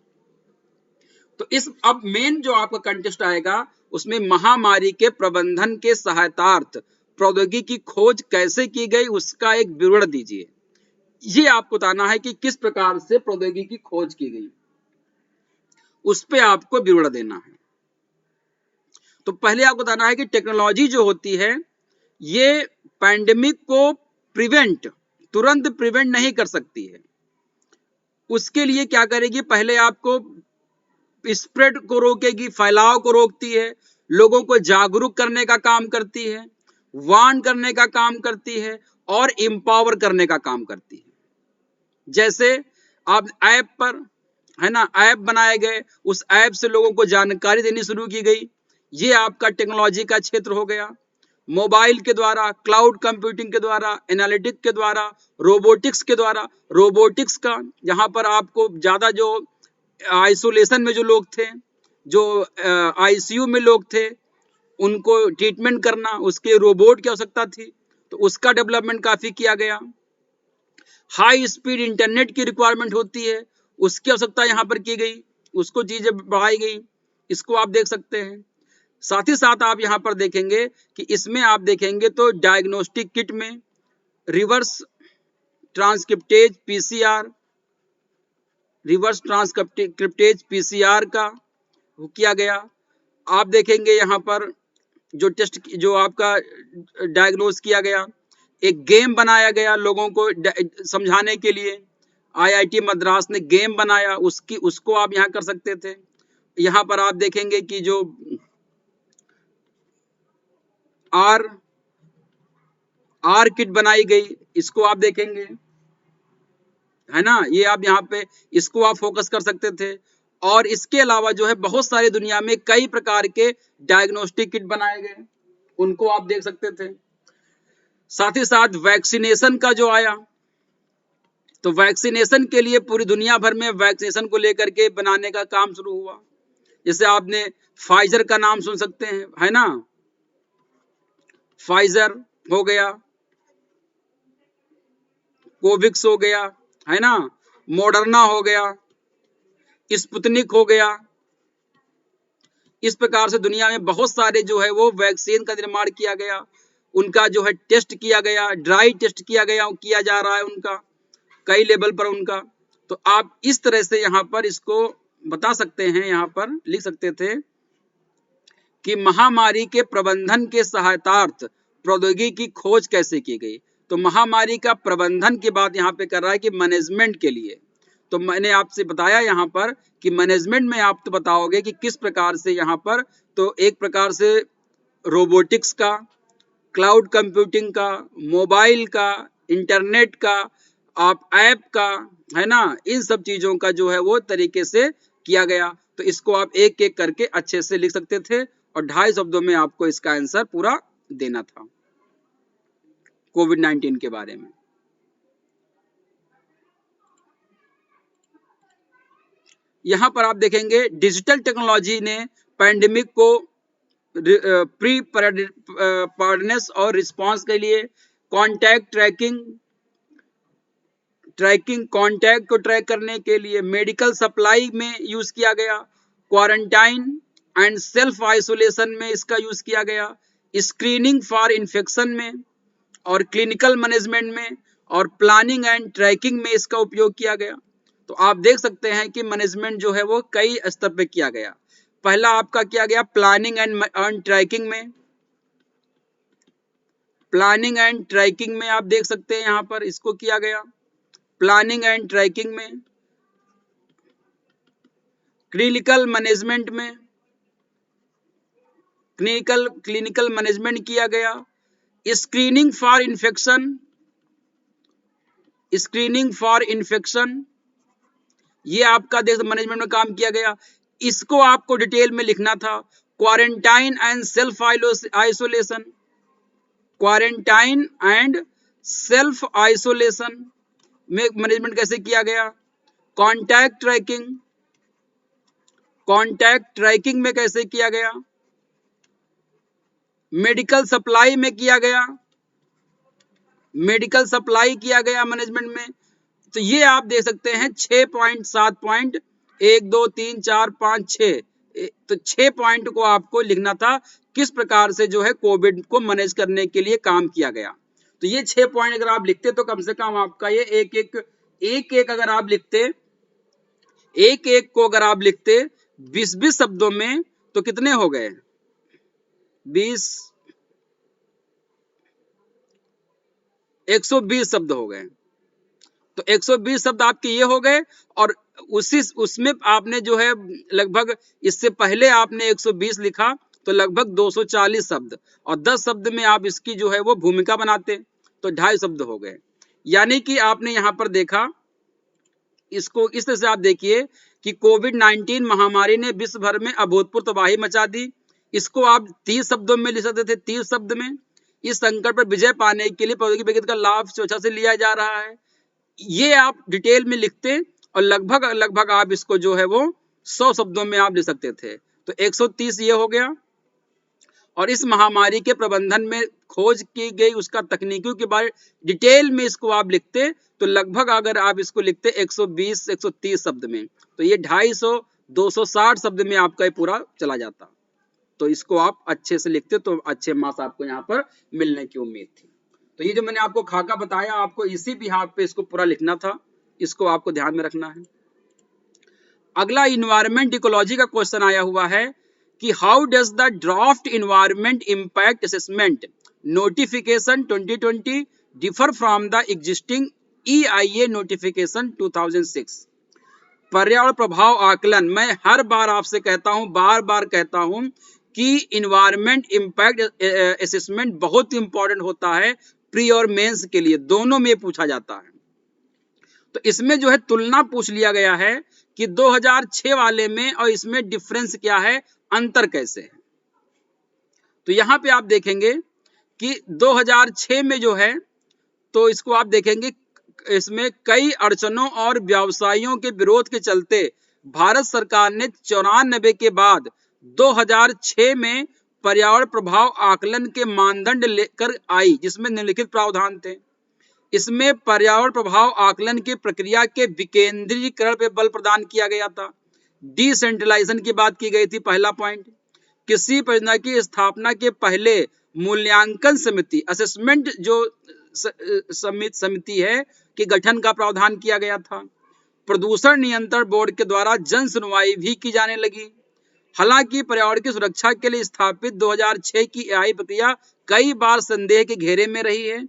तो इस अब मेन जो आपका कंटेस्ट आएगा, उसमें महामारी के प्रबंधन के सहायतार्थ प्रौद्योगिकी की खोज कैसे की गई, उसका एक विवरण दीजिए। ये आपको बताना है कि किस प्रकार से प्रौद्योगिकी की खोज की गई, उस पे आपको विवरण देना है। तो पहले आपको बताना है कि टेक्नोलॉजी जो होती है, ये पैंडेमिक को तुरंत प्रिवेंट नहीं कर सकती है। उसके लिए क्या करेगी, पहले आपको स्प्रेड को रोकेगी, फैलाव को रोकती है, लोगों को जागरूक करने का काम करती है, वार्न करने का काम करती है और एम्पावर करने का काम करती है। जैसे आप ऐप पर, है ना, ऐप बनाए गए, उस ऐप से लोगों को जानकारी देनी शुरू की गई, ये आपका टेक्नोलॉजी का क्षेत्र हो गया। मोबाइल के द्वारा, क्लाउड कंप्यूटिंग के द्वारा, एनालिटिक के द्वारा, रोबोटिक्स के द्वारा, रोबोटिक्स का यहाँ पर आपको ज्यादा जो आइसोलेशन में जो लोग थे, जो आईसीयू में लोग थे, उनको ट्रीटमेंट करना, उसके रोबोट की आवश्यकता थी, तो उसका डेवलपमेंट काफी किया गया। हाई स्पीड इंटरनेट की रिक्वायरमेंट होती है, उसकी आवश्यकता यहाँ पर की गई, उसको चीजें बढ़ाई गई, इसको आप देख सकते हैं। साथ ही साथ आप यहाँ पर देखेंगे कि इसमें आप देखेंगे तो डायग्नोस्टिक किट में reverse transcriptase PCR, reverse transcriptase PCR का किया गया। आप देखेंगे यहाँ पर जो टेस्ट, जो आपका डायग्नोस किया गया, एक गेम बनाया गया लोगों को समझाने के लिए, आईआईटी मद्रास ने गेम बनाया, उसको आप यहाँ कर सकते थे। यहाँ पर आप देखेंगे कि जो आर किट बनाई गई, इसको आप देखेंगे, है ना, ये आप यहाँ पे इसको आप फोकस कर सकते थे। और इसके अलावा जो है बहुत सारी दुनिया में कई प्रकार के डायग्नोस्टिक किट बनाए गए, उनको आप देख सकते थे। साथ ही साथ वैक्सीनेशन का जो आया, तो वैक्सीनेशन के लिए पूरी दुनिया भर में वैक्सीनेशन को लेकर के बनाने का काम शुरू हुआ। जैसे आपने फाइजर का नाम सुन सकते हैं, है ना, फाइजर हो गया, कोविक्स हो गया, है ना, मॉडर्ना हो गया, स्पुतनिक हो गया। इस प्रकार से दुनिया में बहुत सारे जो है वो वैक्सीन का निर्माण किया गया, उनका जो है टेस्ट किया गया, ड्राई टेस्ट किया जा रहा है उनका, कई लेवल पर उनका। तो आप इस तरह से यहाँ पर इसको बता सकते हैं, यहाँ पर लिख सकते थे कि महामारी के प्रबंधन के सहायतार्थ प्रौद्योगिकी की खोज कैसे की गई। तो महामारी का प्रबंधन की बात यहाँ पे कर रहा है कि मैनेजमेंट के लिए। तो मैंने आपसे बताया यहाँ पर कि मैनेजमेंट में आप तो बताओगे कि किस प्रकार से यहाँ पर, तो एक प्रकार से रोबोटिक्स का, क्लाउड कंप्यूटिंग का, मोबाइल का, इंटरनेट का, आप ऐप का, है ना, इन सब चीजों का जो है वो तरीके से किया गया। तो इसको आप एक एक करके अच्छे से लिख सकते थे और 2.5 शब्दों में आपको इसका आंसर पूरा देना था कोविड 19 के बारे में। यहां पर आप देखेंगे डिजिटल टेक्नोलॉजी ने पैंडेमिक को प्री प्रिपेयर्डनेस और रिस्पांस के लिए कॉन्टैक्ट ट्रैकिंग कॉन्टैक्ट को ट्रैक करने के लिए, मेडिकल सप्लाई में यूज किया गया, क्वारंटाइन एंड सेल्फ आइसोलेशन में इसका यूज किया गया, स्क्रीनिंग फॉर इन्फेक्शन में और क्लिनिकल मैनेजमेंट में और प्लानिंग एंड ट्रैकिंग में इसका उपयोग किया गया। तो आप देख सकते हैं कि मैनेजमेंट जो है वो कई स्तर पे किया गया। पहला आपका किया गया प्लानिंग एंड ट्रैकिंग में, प्लानिंग एंड ट्रैकिंग में आप देख सकते हैं यहां पर इसको किया गया, प्लानिंग एंड ट्रैकिंग में, क्लिनिकल मैनेजमेंट में, क्लिनिकल मैनेजमेंट किया गया, screening for infection, screening for infection ये आपका देख मैनेजमेंट में काम किया गया। इसको आपको डिटेल में लिखना था। Quarantine and self isolation, quarantine and self isolation में मैनेजमेंट कैसे किया गया, कॉन्टैक्ट ट्रैकिंग, कॉन्टैक्ट ट्रैकिंग में कैसे किया गया, मेडिकल सप्लाई में किया गया, मेडिकल सप्लाई किया गया मैनेजमेंट में। तो ये आप देख सकते हैं 6 पॉइंट, 7 पॉइंट, 1 2 3 4 5 6, तो 6 पॉइंट को आपको लिखना था किस प्रकार से जो है कोविड को मैनेज करने के लिए काम किया गया। तो ये 6 पॉइंट अगर आप लिखते तो कम से कम आपका ये एक अगर आप लिखते, एक को अगर आप लिखते 20 शब्दों में तो कितने हो गए, 120 शब्द हो गए। तो 120 शब्द आपके ये हो गए और उसमें आपने जो है लगभग इससे पहले आपने 120 लिखा तो लगभग 240 शब्द, और 10 शब्द में आप इसकी जो है वो भूमिका बनाते तो 2.5 शब्द हो गए। यानी कि आपने यहां पर देखा, इसको इस तरह से आप देखिए कि कोविड-19 महामारी ने विश्व भर में अभूतपूर्व तबाही मचा दी। इसको आप 30 शब्दों में लिख सकते थे, 30 शब्द में। इस संकट पर विजय पाने के लिए प्रौद्योगिकी विकास का लाभ स्वेच्छा से लिया जा रहा है, ये आप डिटेल में लिखते और लगभग आप इसको जो है वो 100 शब्दों में आप लिख सकते थे। तो 130 ये हो गया। और इस महामारी के प्रबंधन में खोज की गई उसका तकनीकों के बारे डिटेल में इसको आप लिखते तो लगभग अगर आप इसको लिखते 120 130 शब्द में तो ये 250 260 शब्द में आपका ये पूरा चला जाता। तो इसको आप अच्छे से लिखते तो अच्छे मार्क्स आपको यहाँ पर मिलने की उम्मीद थी। तो ये जो मैंने आपको खाका बताया आपको इसी बिहाफ पे इसको पूरा लिखना था, इसको आपको ध्यान में रखना है। अगला इन्वायरमेंट इकोलॉजी का क्वेश्चन आया हुआ है कि how does the draft environment impact assessment notification 2020 differ from the existing EIA notification 2006। पर्यावरण प्रभाव आकलन, मैं हर बार आपसे कहता हूं, बार बार कहता हूं कि इन्वायरमेंट इंपैक्ट असेसमेंट बहुत इंपॉर्टेंट होता है प्री और मेंस के लिए, दोनों में पूछा जाता है। तो इसमें जो है तुलना पूछ लिया गया है कि 2006 वाले में और इसमें डिफरेंस क्या है, अंतर कैसे है। तो यहां पे आप देखेंगे कि 2006 में जो है तो इसको आप देखेंगे इसमें कई अड़चनों और व्यवसायियों के विरोध के चलते भारत सरकार ने 94 के बाद 2006 में पर्यावरण प्रभाव आकलन के मानदंड लेकर आई, जिसमें निम्नलिखित प्रावधान थे। इसमें पर्यावरण प्रभाव आकलन की प्रक्रिया के विकेंद्रीकरण पर बल प्रदान किया गया था, डिसेंट्रलाइजेशन की बात की गई थी, पहला पॉइंट। किसी परियोजना की स्थापना के पहले मूल्यांकन समिति, असेसमेंट जो समिति है कि गठन का प्रावधान किया गया था। प्रदूषण नियंत्रण बोर्ड के द्वारा जन सुनवाई भी की जाने लगी। हालांकि पर्यावरण की सुरक्षा के लिए स्थापित 2006 की EIA प्रक्रिया कई बार संदेह के घेरे में रही है।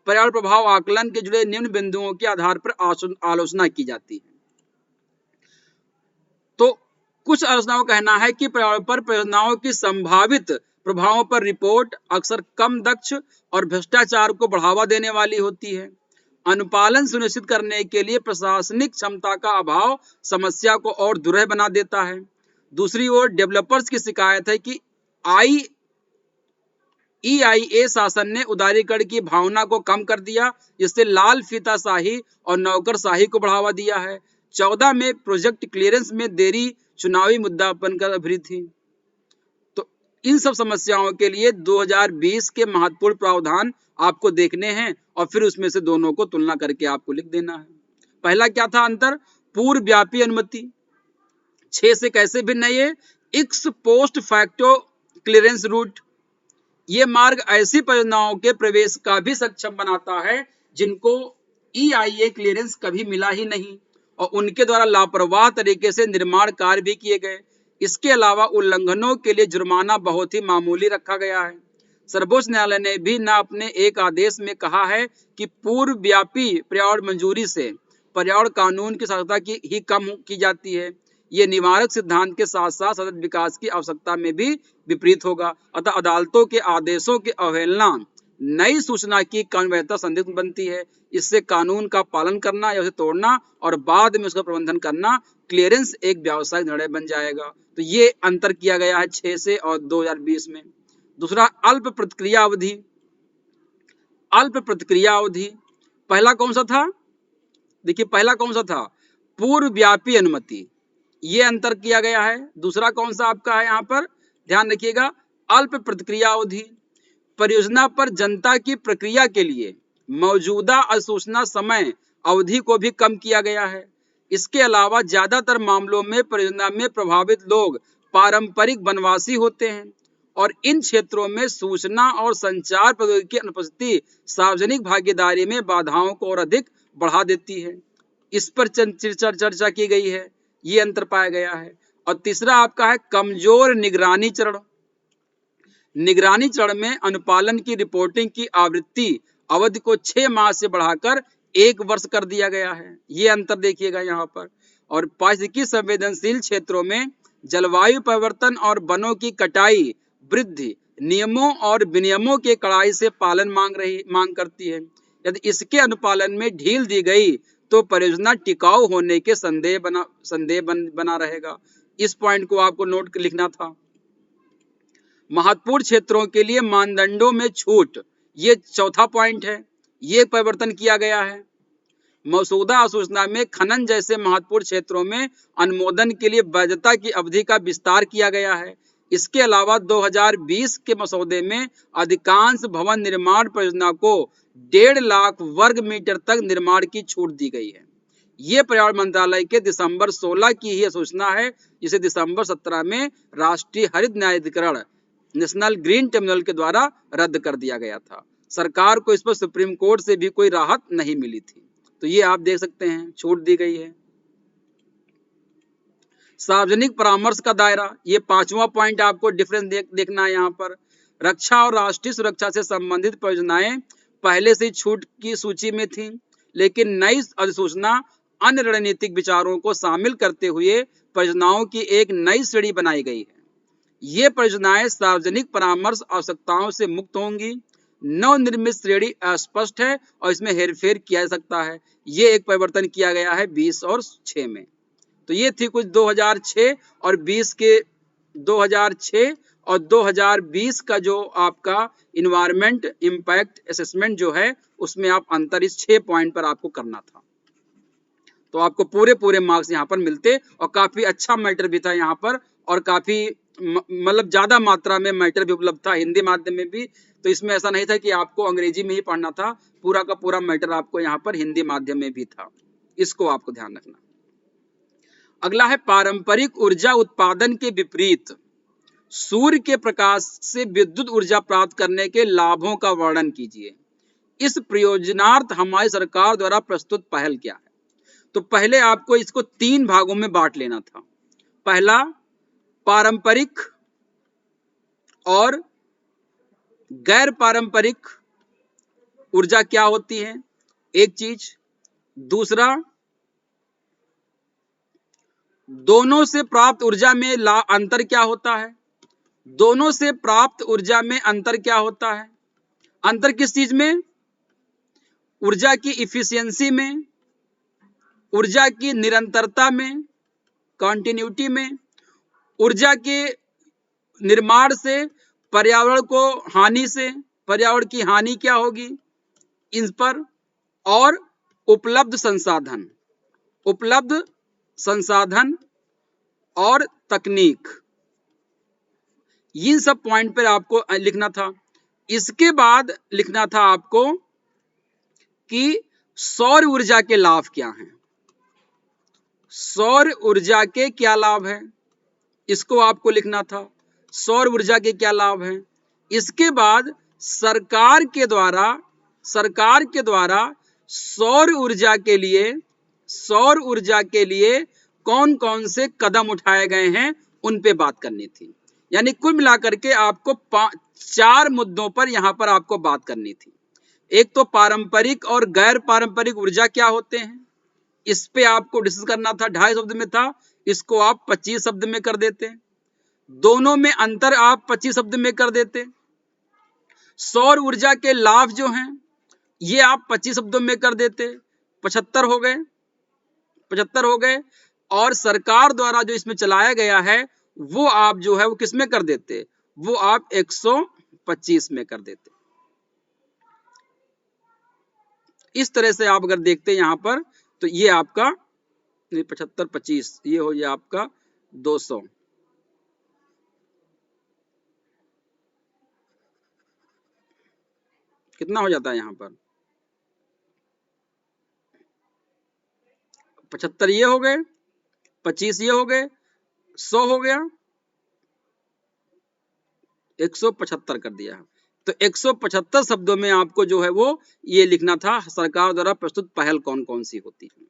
पर्यावरण प्रभाव आकलन के जुड़े निम्न बिंदुओं के आधार पर आलोचना की जाती है। तो कुछ आलोचनाओं का कहना है कि पर्यावरण पर परियोजनाओं की संभावित प्रभावों पर रिपोर्ट अक्सर कम दक्ष और भ्रष्टाचार को बढ़ावा देने वाली होती है। अनुपालन सुनिश्चित करने के लिए प्रशासनिक क्षमता का अभाव समस्या को और दुर्लभ बना देता है। दूसरी ओर डेवलपर्स की शिकायत है कि EIA शासन ने उदारीकरण की भावना को कम कर दिया, जिससे लाल फीताशाही और नौकरशाही को बढ़ावा दिया है। 14 में प्रोजेक्ट क्लियरेंस में देरी चुनावी मुद्दा बनकर उभरी थी। तो इन सब समस्याओं के लिए 2020 के महत्वपूर्ण प्रावधान आपको देखने हैं और फिर उसमें से दोनों को तुलना करके आपको लिख देना है। पहला क्या था अंतर, पूर्व व्यापी अनुमति 6 से कैसे भिन्न है ये ex post facto clearance route, ये मार्ग ऐसी परियोजनाओं के प्रवेश का भी सक्षम बनाता है जिनको EIA क्लियरेंस कभी मिला ही नहीं और उनके द्वारा लापरवाह तरीके से निर्माण कार्य भी किए गए। इसके अलावा उल्लंघनों के लिए जुर्माना बहुत ही मामूली रखा गया है। सर्वोच्च न्यायालय ने भी न अपने एक आदेश में कहा है कि पूर्व व्यापी पर्यावरण मंजूरी से पर्यावरण कानून की सार्थकता की ही कम की जाती है। ये निवारक सिद्धांत के साथ साथ सतत विकास की आवश्यकता में भी विपरीत होगा। अतः अदालतों के आदेशों की अवहेलना नई सूचना की कानूनीयता संदिग्ध बनती है। इससे कानून का पालन करना या उसे तोड़ना और बाद में उसका प्रबंधन करना क्लियरेंस एक व्यावसायिक निर्णय बन जाएगा। तो ये अंतर किया गया है 6 से और 2020 में। दूसरा, अल्प प्रतिक्रिया अवधि। अल्प प्रतिक्रिया अवधि पहला कौन सा था? देखिए पहला कौन सा था? पूर्व व्यापी अनुमति, ये अंतर किया गया है। दूसरा कौन सा आपका है यहाँ पर? ध्यान रखिएगा, अल्प प्रतिक्रिया अवधि। परियोजना पर जनता की प्रक्रिया के लिए मौजूदा अधिसूचना समय अवधि को भी कम किया गया है। इसके अलावा ज्यादातर मामलों में परियोजना में प्रभावित लोग पारंपरिक वनवासी होते हैं और इन क्षेत्रों में सूचना और संचार प्रौद्योगिकी की अनुपस्थिति सार्वजनिक भागीदारी में बाधाओं को और अधिक बढ़ा देती है। इस पर चर्चा की गई है, ये अंतर पाया गया है। और तीसरा आपका है कमजोर निगरानी चरण। निगरानी चरण में अनुपालन की रिपोर्टिंग की आवृत्ति अवधि को 6 माह से बढ़ाकर 1 वर्ष कर दिया गया है। ये अंतर देखिएगा यहाँ पर। और पारिस्थितिकी संवेदनशील क्षेत्रों में जलवायु परिवर्तन और वनों की कटाई वृद्धि नियमों और विनियमों के कड़ाई से पालन मांग करती है। यदि इसके अनुपालन में ढील दी गई तो परियोजना टिकाऊ होने के संदेह बना रहेगा। इस पॉइंट को आपको नोट लिखना था। महत्वपूर्ण क्षेत्रों के लिए मानदंडों में छूट, ये चौथा पॉइंट है, ये परिवर्तन किया गया है। मसौदा अधिसूचना में खनन जैसे महत्वपूर्ण क्षेत्रों में अनुमोदन के लिए वैधता की अवधि का विस्तार किया गया है। इसके अलावा 2020 के मसौदे में अधिकांश भवन निर्माण परियोजना को 1.5 लाख वर्ग मीटर तक निर्माण की छूट दी गई है। ये पर्यावरण मंत्रालय के दिसंबर 16 की ही सूचना है, जिसे दिसंबर 17 में राष्ट्रीय हरित न्यायाधिकरण नेशनल ग्रीन ट्रिब्यूनल के द्वारा रद्द कर दिया गया था। सरकार को इस पर सुप्रीम कोर्ट से भी कोई राहत नहीं मिली थी। तो ये आप देख सकते हैं, छूट दी गई है। सार्वजनिक परामर्श का दायरा, ये 5वां पॉइंट आपको डिफरेंस देखना है यहाँ पर। रक्षा और राष्ट्रीय सुरक्षा से संबंधित परियोजनाएं पहले से छूट की सूची में थी, लेकिन नई अधिसूचना अन्य रणनीतिक विचारों को शामिल करते हुए परियोजनाओं की एक नई श्रेणी बनाई गई है। ये परियोजनाएं सार्वजनिक परामर्श आवश्यकताओं से मुक्त होंगी। नवनिर्मित श्रेणी अस्पष्ट है और इसमें हेरफेर किया जा सकता है। ये एक परिवर्तन किया गया है 20 और 6 में। तो ये थी कुछ 2006 और 20 के 2006 और 2020 का जो आपका इन्वायरमेंट इम्पैक्ट असेसमेंट जो है, उसमें आप अंतर इस 6 पॉइंट पर आपको करना था। तो आपको पूरे मार्क्स यहाँ पर मिलते और काफी अच्छा मैटर भी था यहाँ पर और काफी मतलब ज्यादा मात्रा में मैटर भी उपलब्ध था हिंदी माध्यम में भी। तो इसमें ऐसा नहीं था कि आपको अंग्रेजी में ही पढ़ना था, पूरा का पूरा मैटर आपको यहाँ पर हिंदी माध्यम में भी था। इसको आपको ध्यान रखना। अगला है पारंपरिक ऊर्जा उत्पादन के विपरीत सूर्य के प्रकाश से विद्युत ऊर्जा प्राप्त करने के लाभों का वर्णन कीजिए। इस प्रयोजनार्थ हमारी सरकार द्वारा प्रस्तुत पहल क्या है? तो पहले आपको इसको 3 भागों में बांट लेना था। पहला, पारंपरिक और गैर पारंपरिक ऊर्जा क्या होती है, एक चीज। दूसरा, दोनों से प्राप्त ऊर्जा में अंतर क्या होता है? दोनों से प्राप्त ऊर्जा में अंतर क्या होता है? अंतर किस चीज में? ऊर्जा की इफिशियंसी में, ऊर्जा की निरंतरता में, कॉन्टिन्यूटी में, ऊर्जा के निर्माण से पर्यावरण को हानि से, पर्यावरण की हानि क्या होगी इन पर, और उपलब्ध संसाधन और तकनीक, इन सब पॉइंट पर आपको लिखना था। इसके बाद लिखना था आपको कि सौर ऊर्जा के लाभ क्या हैं। सौर ऊर्जा के क्या लाभ हैं, इसको आपको लिखना था। सौर ऊर्जा के क्या लाभ हैं। इसके बाद सरकार के द्वारा सौर ऊर्जा के लिए कौन कौन से कदम उठाए गए हैं उन पे बात करनी थी। यानी कुल मिलाकर के आपको 4 मुद्दों पर यहां पर आपको बात करनी थी। एक तो पारंपरिक और गैर पारंपरिक ऊर्जा क्या होते हैं, इस पे आपको डिस्कस करना था। 2.5 शब्द में था, इसको आप 25 शब्द में कर देते। दोनों में अंतर आप 25 शब्द में कर देते। सौर ऊर्जा के लाभ जो हैं ये आप 25 शब्दों में कर देते। 75 हो गए। और सरकार द्वारा जो इसमें चलाया गया है वो आप जो है वो किस में कर देते, वो आप 125 में कर देते। इस तरह से आप अगर देखते हैं यहां पर तो ये आपका 75 25 ये हो गया आपका 200। कितना हो जाता है यहां पर 75 ये हो गए, 25 ये हो गए, 100 हो गया, 175 कर दिया। तो 175 शब्दों में आपको जो है वो ये लिखना था सरकार द्वारा प्रस्तुत पहल कौन कौन सी होती है।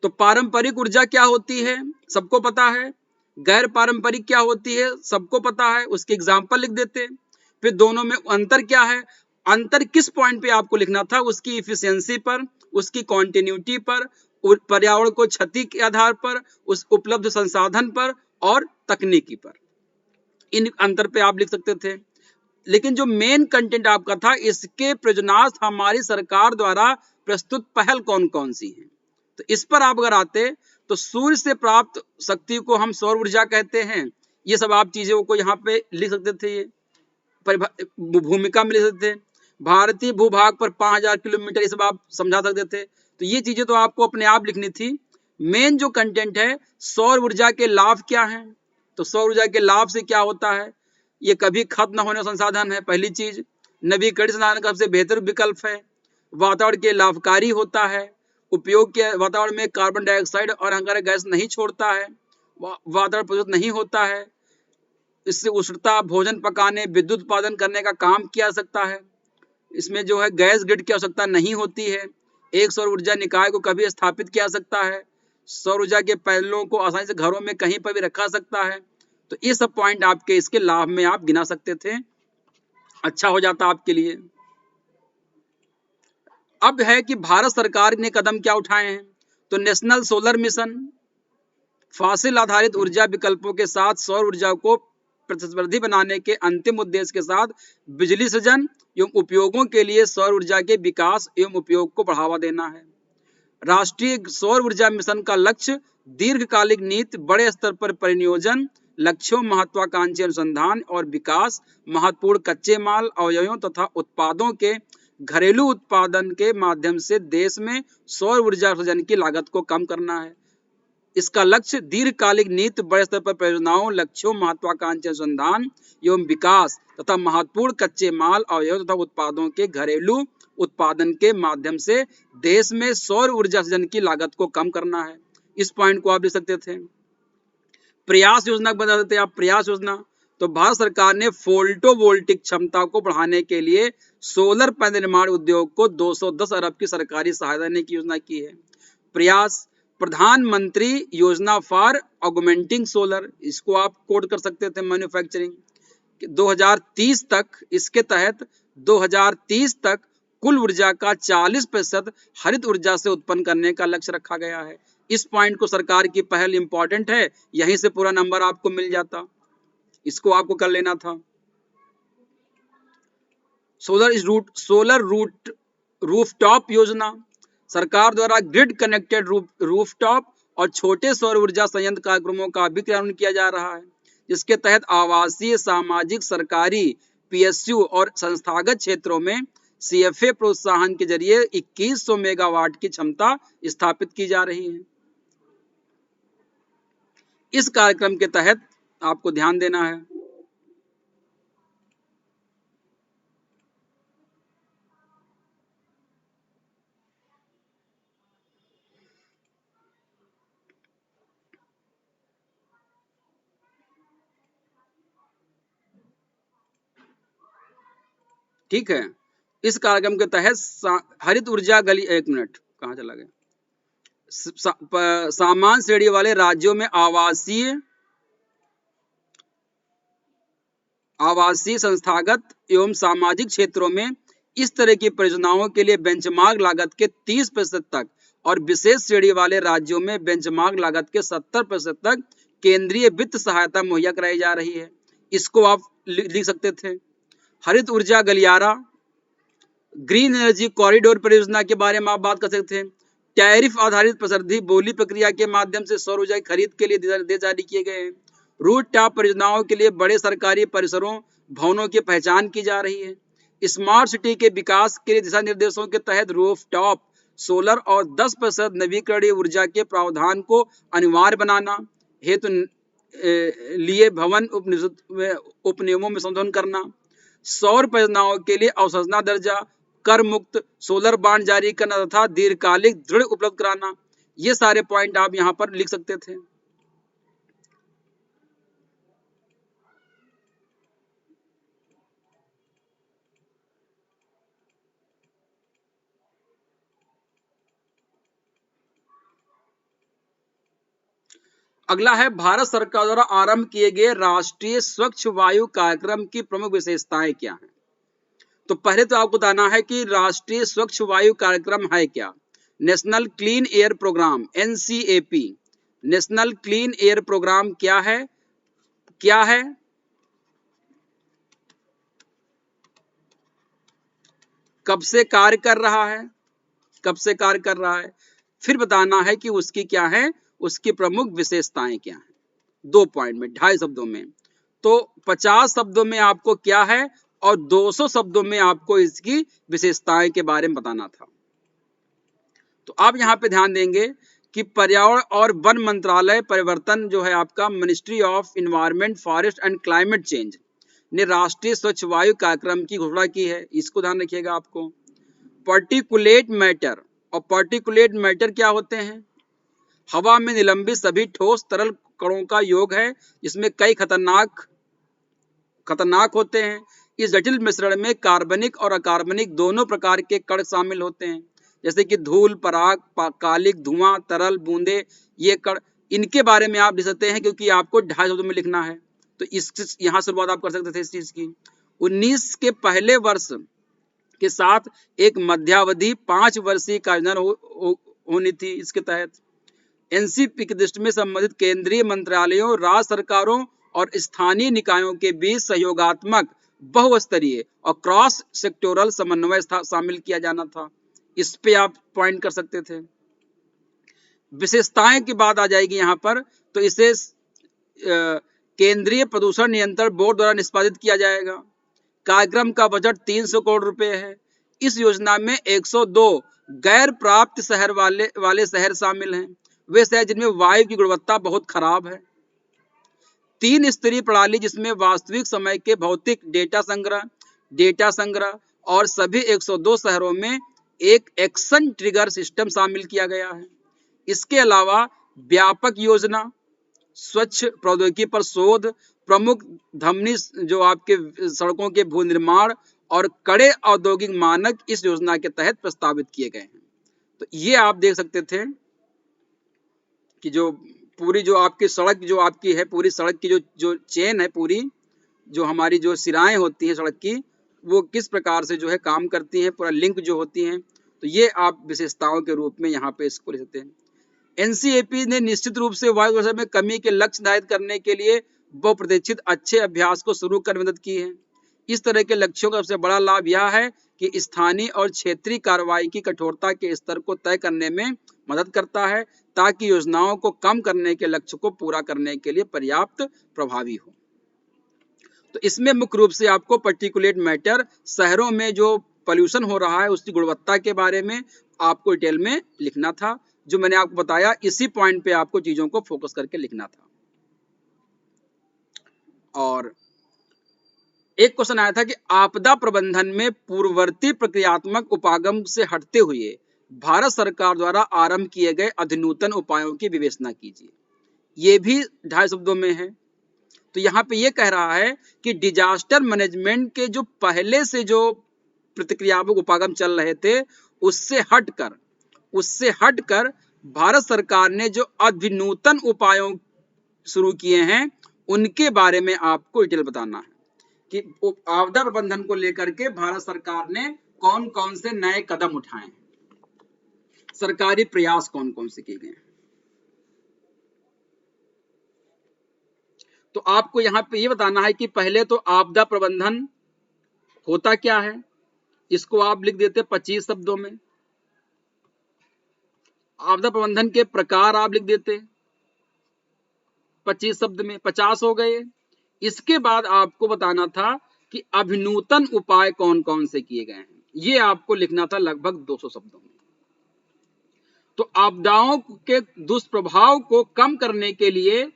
तो पारंपरिक ऊर्जा क्या होती है सबको पता है, गैर पारंपरिक क्या होती है सबको पता है, उसके एग्जाम्पल लिख देते हैं। फिर दोनों में अंतर क्या है, अंतर किस पॉइंट पे आपको लिखना था, उसकी इफिशियंसी पर, उसकी कॉन्टिन्यूटी पर, पर्यावरण को क्षति के आधार पर, उस उपलब्ध संसाधन पर और तकनीकी पर। इन अंतर पे आप लिख सकते थे। लेकिन जो मेन कंटेंट आपका था इसके प्रयोजनार्थ हमारी सरकार द्वारा प्रस्तुत पहल कौन कौन सी है, तो इस पर आप अगर आते तो सूर्य से प्राप्त शक्ति को हम सौर ऊर्जा कहते हैं। ये सब आप चीजों को यहाँ पे लिख सकते थे, ये भूमिका में लिख सकते थे। भारतीय भूभाग पर 5000 किलोमीटर ये सब आप समझा सकते थे। तो ये चीजें तो आपको अपने आप लिखनी थी। मेन जो कंटेंट है सौर ऊर्जा के लाभ क्या हैं, तो सौर ऊर्जा के लाभ से क्या होता है, ये कभी खत्म न होने संसाधन है पहली चीज, नवीकरणीय संसाधन का सबसे बेहतर विकल्प है, वातावरण के लाभकारी होता है, उपयोग के वातावरण में कार्बन डाइऑक्साइड और अंगारक गैस नहीं छोड़ता है, वातावरण प्रदूषित नहीं होता है, इससे उष्णता भोजन पकाने विद्युत उत्पादन करने का काम किया जा सकता है, इसमें जो है गैस ग्रिड की आवश्यकता नहीं होती है, एक सौर ऊर्जा निकाय को कभी स्थापित किया जा सकता है, सौर ऊर्जा के पैनलों को आसानी से घरों में कहीं पर भी रखा सकता है। तो ये सब पॉइंट आपके इसके लाभ में आप गिना सकते थे, अच्छा हो जाता आपके लिए। अब है कि भारत सरकार ने कदम क्या उठाए हैं, तो नेशनल सोलर मिशन फॉसिल आधारित ऊर्जा विकल्पों के साथ सौर ऊर्जा को प्रतिस्पर्धी बनाने के अंतिम उद्देश्य के साथ बिजली सृजन एवं उपयोगों के लिए सौर ऊर्जा के विकास एवं उपयोग को बढ़ावा देना है। राष्ट्रीय सौर ऊर्जा मिशन का लक्ष्य दीर्घकालिक नीति, बड़े स्तर पर परिनियोजन लक्ष्यों, महत्वाकांक्षी अनुसंधान और विकास, महत्वपूर्ण कच्चे माल अवयवों तथा उत्पादों के घरेलू उत्पादन के माध्यम से देश में सौर ऊर्जा सृजन की लागत को कम करना है। इसका लक्ष्य दीर्घकालिक नीति, बड़े स्तर पर परियोजनाओं, लक्ष्यों, महत्वाकांक्षी अनुसंधान एवं विकास तथा महत्वपूर्ण कच्चे माल अवयव तथा उत्पादों के घरेलू उत्पादन के माध्यम से देश में सौर ऊर्जा सृजन की लागत को कम करना है। इस पॉइंट को आप लिख सकते थे। प्रयास योजना बता देते आप, प्रयास योजना तो भारत सरकार ने फोटोवोल्टिक क्षमता को बढ़ाने के लिए सोलर पैनल निर्माण उद्योग को 210 अरब की सरकारी सहायता देने की योजना की है। प्रयास प्रधानमंत्री योजना फॉर ऑगमेंटिंग सोलर, इसको आप कोड कर सकते थे मैन्युफैक्चरिंग, 2030 तक, इसके तहत 2030 तक कुल ऊर्जा का 40% हरित ऊर्जा से उत्पन्न करने का लक्ष्य रखा गया है। इस पॉइंट को सरकार की पहल इंपॉर्टेंट है, यहीं से पूरा नंबर आपको मिल जाता, इसको आपको कर लेना था। सोलर रूफटॉप योजना सरकार द्वारा ग्रिड कनेक्टेड रूफटॉप और छोटे सौर ऊर्जा संयंत्र कार्यक्रमों का भी क्रियान्वयन किया जा रहा है, जिसके तहत आवासीय, सामाजिक, सरकारी, पीएसयू और संस्थागत क्षेत्रों में सीएफए प्रोत्साहन के जरिए 2100 मेगावाट की क्षमता स्थापित की जा रही है। इस कार्यक्रम के तहत आपको ध्यान देना है, ठीक है। इस कार्यक्रम के तहत हरित ऊर्जा गली, एक मिनट कहाँ चला गया, सामान्य श्रेणी वाले राज्यों में आवासीय संस्थागत एवं सामाजिक क्षेत्रों में इस तरह की परियोजनाओं के लिए बेंचमार्क लागत के 30% तक और विशेष श्रेणी वाले राज्यों में बेंचमार्क लागत के 70% तक केंद्रीय वित्त सहायता मुहैया कराई जा रही है। इसको आप लिख सकते थे। हरित ऊर्जा गलियारा, ग्रीन एनर्जी कॉरिडोर परियोजना के बारे में आप बात कर सकते हैं। टैरिफ आधारित प्रतिस्पर्धी बोली प्रक्रिया के माध्यम से सौर ऊर्जा की खरीद के लिए निर्देश जारी किए गए हैं। रूट टॉप परियोजनाओं के लिए बड़े सरकारी परिसरों भवनों की पहचान की जा रही है। स्मार्ट सिटी के विकास के लिए दिशा निर्देशों के तहत रूफ टॉप सोलर और 10% नवीकरणीय ऊर्जा के प्रावधान को अनिवार्य बनाना हेतु लिए भवन उपनियमों में संशोधन करना, सौर परियोजनाओं के लिए अवसंरचना दर्जा, कर मुक्त सोलर बॉन्ड जारी करना तथा दीर्घकालिक दृढ़ उपलब्ध कराना, ये सारे पॉइंट आप यहाँ पर लिख सकते थे। अगला है भारत सरकार द्वारा आरंभ किए गए राष्ट्रीय स्वच्छ वायु कार्यक्रम की प्रमुख विशेषताएं क्या हैं। तो पहले तो आपको बताना है कि राष्ट्रीय स्वच्छ वायु कार्यक्रम है क्या। National clean air programme NCAP, national clean air programme क्या है, कब से कार्य कर रहा है, फिर बताना है कि उसकी क्या है, उसकी प्रमुख विशेषताएं क्या हैं। 2 पॉइंट में 2.5 शब्दों में। तो 50 शब्दों में आपको क्या है और 200 शब्दों में आपको इसकी विशेषताएं के बारे में बताना था। तो आप यहाँ पे ध्यान देंगे कि पर्यावरण और वन मंत्रालय परिवर्तन जो है आपका ministry of environment forest and climate change ने राष्ट्रीय स्वच्छ वायु कार्यक्रम की घोषणा की है। इसको ध्यान रखिएगा आपको। पार्टिकुलेट मैटर, और पार्टिकुलेट मैटर क्या होते हैं, हवा में निलंबित सभी ठोस तरल कणों का योग है जिसमें कई खतरनाक होते हैं। इस जटिल मिश्रण में कार्बनिक और अकार्बनिक दोनों प्रकार के कण शामिल होते हैं, जैसे कि धूल, पराग, कालिक, धुआं, तरल बूंदे, ये कण। इनके बारे में आप लिख सकते हैं क्योंकि आपको 2.5 शब्दों में लिखना है। तो इस यहाँ शुरुआत आप कर सकते थे इस चीज की। 19 के पहले वर्ष के साथ एक मध्यावधि 5 वर्षीय कार्ययोजना होनी थी। इसके तहत NCP की दृष्टि में संबंधित केंद्रीय मंत्रालयों, राज्य सरकारों और स्थानीय निकायों के बीच सहयोगात्मक, बहुस्तरीय और क्रॉस सेक्टोरल समन्वय शामिल किया जाना था। इस पे आप पॉइंट कर सकते थे। विशेषताएं की बात आ जाएगी यहाँ पर, तो इसे केंद्रीय प्रदूषण नियंत्रण बोर्ड द्वारा निष्पादित किया जाएगा। कार्यक्रम का बजट 300 करोड़ रुपए है। इस योजना में 102 गैर प्राप्त शहर वाले शहर शामिल हैं, वे शहर जिनमें वायु की गुणवत्ता बहुत खराब है। 3 स्तरीय प्रणाली जिसमें वास्तविक समय के भौतिक डेटा संग्रह और सभी 102 शहरों में एक एक्शन ट्रिगर सिस्टम शामिल किया गया है। इसके अलावा व्यापक योजना, स्वच्छ प्रौद्योगिकी पर शोध, प्रमुख धमनी जो आपके सड़कों के भू निर्माण और कड़े औद्योगिक मानक इस योजना के तहत प्रस्तावित किए गए हैं। तो ये आप देख सकते थे कि जो पूरी जो आपकी सड़क जो आपकी है, पूरी सड़क की जो चेन है, पूरी जो हमारी जो सिराएं होती हैं सड़क की, वो किस प्रकार से जो है काम करती हैं, पूरा लिंक जो होती हैं। तो ये आप विशेषताओं के रूप में यहाँ पे इसको लिख सकते हैं। NCAP ने निश्चित रूप से वायु प्रदूषण में कमी के लक्ष्य निर्धारित करने के लिए बहुप्रतीक्षित अच्छे अभ्यास को शुरू कर मदद की है। इस तरह के लक्ष्यों का सबसे बड़ा लाभ यह है कि स्थानीय और क्षेत्रीय कार्रवाई की कठोरता के स्तर को तय करने में मदद करता है, ताकि योजनाओं को कम करने के लक्ष्य को पूरा करने के लिए पर्याप्त प्रभावी हो। तो इसमें मुख्य रूप से आपको पार्टिकुलेट मैटर, शहरों में जो पॉल्यूशन हो रहा है उसकी गुणवत्ता के बारे में आपको डिटेल में लिखना था। जो मैंने आपको बताया, इसी पॉइंट पे आपको चीजों को फोकस करके लिखना था। और एक क्वेश्चन आया था कि आपदा प्रबंधन में पूर्ववर्ती प्रक्रियात्मक उपागम से हटते हुए भारत सरकार द्वारा आरंभ किए गए अधुनतन उपायों की विवेचना कीजिए। ये भी 2.5 शब्दों में है। तो यहाँ पे ये कह रहा है कि डिजास्टर मैनेजमेंट के जो पहले से जो प्रतिक्रियात्मक उपागम चल रहे थे, उससे हटकर भारत सरकार ने जो अभिनूतन उपायों शुरू किए हैं उनके बारे में आपको डिटेल बताना है कि आपदा प्रबंधन को लेकर के भारत सरकार ने कौन कौन से नए कदम उठाए, सरकारी प्रयास कौन कौन से किए गए। तो आपको यहाँ पे ये बताना है कि पहले तो आपदा प्रबंधन होता क्या है, इसको आप लिख देते 25 शब्दों में। आपदा प्रबंधन के प्रकार आप लिख देते 25 शब्द में, 50 हो गए। इसके बाद आपको बताना था कि अभिनूतन उपाय कौन कौन से किए गए हैं, ये आपको लिखना था लगभग 200 शब्दों में। तो आपदाओं के दुष्प्रभाव को कम करने के लिए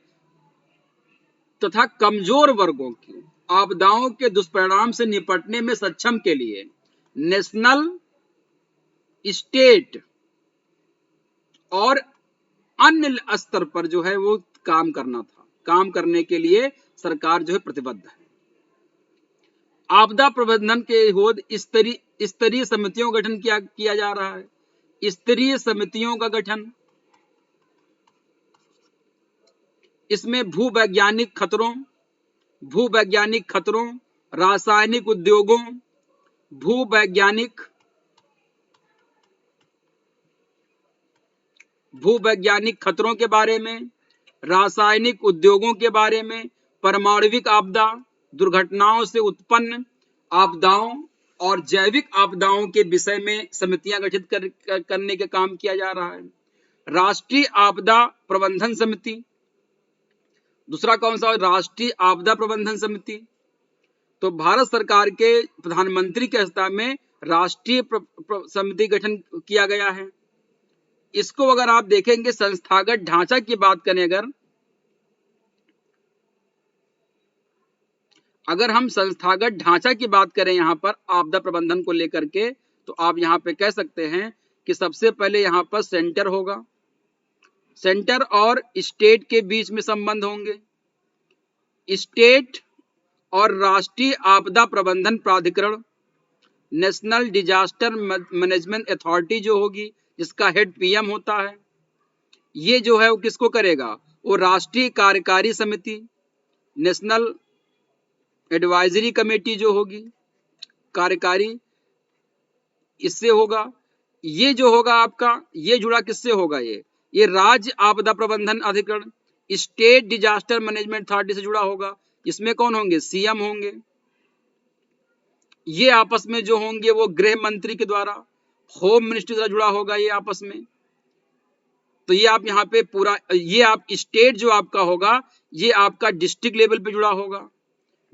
तथा कमजोर वर्गों की आपदाओं के दुष्परिणाम से निपटने में सक्षम के लिए नेशनल, स्टेट और अन्य स्तर पर जो है वो काम करना था। काम करने के लिए सरकार जो है प्रतिबद्ध है। आपदा प्रबंधन के होद स्तरीय समितियों का गठन किया जा रहा है। स्तरीय समितियों का गठन, इसमें भूवैज्ञानिक खतरों, रासायनिक उद्योगों, भूवैज्ञानिक खतरों के बारे में, रासायनिक उद्योगों के बारे में, परमाणुविक आपदा, दुर्घटनाओं से उत्पन्न आपदाओं और जैविक आपदाओं के विषय में समितियां गठित करने का काम किया जा रहा है। राष्ट्रीय आपदा प्रबंधन समिति, दूसरा कौन सा, राष्ट्रीय आपदा प्रबंधन समिति। तो भारत सरकार के प्रधानमंत्री के अध्यक्षता में राष्ट्रीय समिति गठन किया गया है। इसको अगर आप देखेंगे संस्थागत ढांचा की बात करें, अगर हम संस्थागत ढांचा की बात करें यहां पर आपदा प्रबंधन को लेकर के, तो आप यहां पे कह सकते हैं कि सबसे पहले यहां पर सेंटर होगा, सेंटर और स्टेट के बीच में संबंध होंगे। स्टेट और राष्ट्रीय आपदा प्रबंधन प्राधिकरण, नेशनल डिजास्टर मैनेजमेंट अथॉरिटी जो होगी, जिसका हेड पीएम होता है, ये जो है वो किसको करेगा, वो राष्ट्रीय कार्यकारी समिति, नेशनल एडवाइजरी कमेटी जो होगी कार्यकारी, इससे होगा। ये जो होगा आपका, ये जुड़ा किससे होगा, ये राज्य आपदा प्रबंधन अधिकरण, स्टेट डिजास्टर मैनेजमेंट अथॉरिटी से जुड़ा होगा। इसमें कौन होंगे, सीएम होंगे। ये आपस में जो होंगे वो गृह मंत्री के द्वारा, होम मिनिस्ट्री से जुड़ा होगा ये आपस में। तो ये आप यहाँ पे पूरा, ये आप स्टेट जो आपका होगा ये आपका डिस्ट्रिक्ट लेवल पे जुड़ा होगा,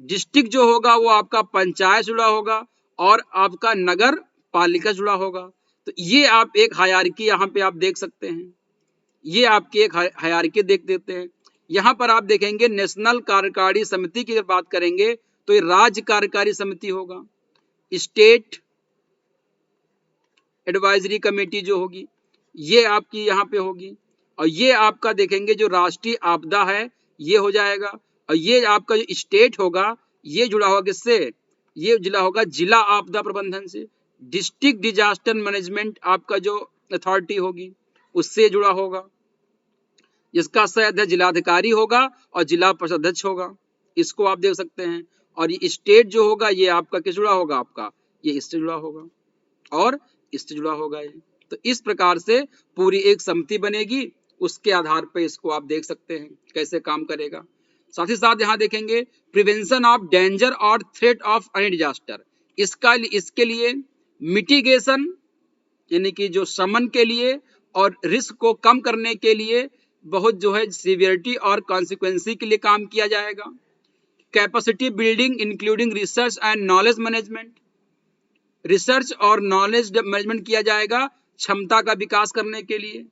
डिस्ट्रिक्ट जो होगा वो आपका पंचायत जुड़ा होगा और आपका नगर पालिका जुड़ा होगा। तो ये आप एक हायरार्की यहाँ पे आप देख सकते हैं, ये आपकी एक हायरार्की देख देते हैं। यहाँ पर आप देखेंगे नेशनल कार्यकारी समिति की अगर बात करेंगे तो ये राज्य कार्यकारी समिति होगा, स्टेट एडवाइजरी कमेटी जो होगी ये आपकी यहाँ पे होगी, और ये आपका देखेंगे जो राष्ट्रीय आपदा है ये हो जाएगा, और ये आपका जो स्टेट होगा ये जुड़ा होगा किससे, ये जुड़ा होगा जिला आपदा प्रबंधन से। डिस्ट्रिक्ट डिजास्टर मैनेजमेंट आपका जो अथॉरिटी होगी उससे जुड़ा होगा, जिसका सदस्य जिलाधिकारी होगा और जिला परिषद होगा, इसको आप देख सकते हैं। और ये स्टेट जो होगा ये आपका किस जुड़ा होगा, आपका ये इससे जुड़ा होगा और इससे जुड़ा होगा ये। तो इस प्रकार से पूरी एक समिति बनेगी, उसके आधार पर इसको आप देख सकते हैं कैसे काम करेगा। साथ ही साथ यहाँ देखेंगे प्रिवेंशन ऑफ डेंजर और थ्रेट ऑफ एनी डिजास्टर, इसके लिए मिटिगेशन यानी कि जो शमन के लिए और रिस्क को कम करने के लिए बहुत जो है सीवियरिटी और कॉन्सिक्वेंसी के लिए काम किया जाएगा। Capacity building including research and knowledge management, research और नॉलेज मैनेजमेंट किया जाएगा क्षमता का विकास करने के लिए।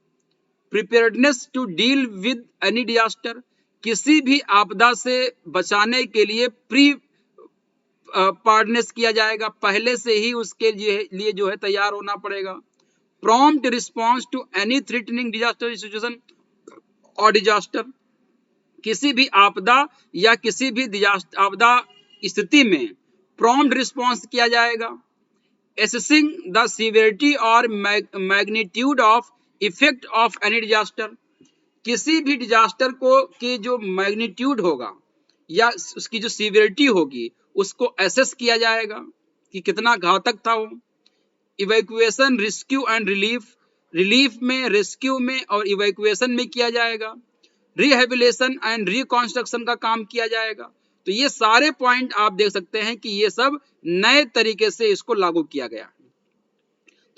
Preparedness to deal with any disaster, किसी भी आपदा से बचाने के लिए प्री पार्डनेस किया जाएगा, पहले से ही उसके लिए जो है तैयार होना पड़ेगा। Prompt response to any threatening disaster situation और डिजास्टर, किसी भी आपदा या किसी भी आपदा स्थिति में प्रॉम्प्ट रिस्पांस किया जाएगा। assessing the severity और magnitude of effect of any disaster, किसी भी डिजास्टर को की जो मैग्नीट्यूड होगा या उसकी जो सीवियरिटी होगी उसको एसेस किया जाएगा कि कितना घातक था वो। Evacuation, rescue and relief, relief में, रेस्क्यू में और इवैक्यूएशन में किया जाएगा। रिहेबिलिटेशन एंड रिकंस्ट्रक्शन का काम किया जाएगा। तो ये सारे पॉइंट आप देख सकते हैं कि ये सब नए तरीके से इसको लागू किया गया।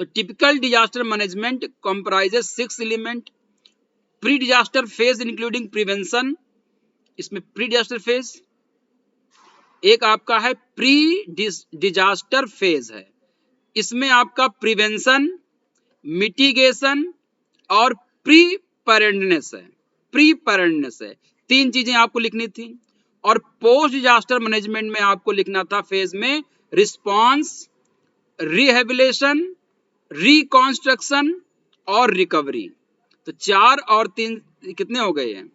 तो typical disaster management comprises 6 element. Pre disaster phase including prevention, इसमें प्री डिजास्टर फेज एक आपका है, प्री डिजास्टर फेज है, इसमें आपका प्रिवेंशन, मिटिगेशन और प्रीपेयर्डनेस है। प्रीपेयर्डनेस है, तीन चीजें आपको लिखनी थी। और पोस्ट डिजास्टर मैनेजमेंट में आपको लिखना था फेज में रिस्पांस, रिहेबिलिटेशन, रिकंस्ट्रक्शन और रिकवरी। तो 4 और 3 कितने हो गए हैं,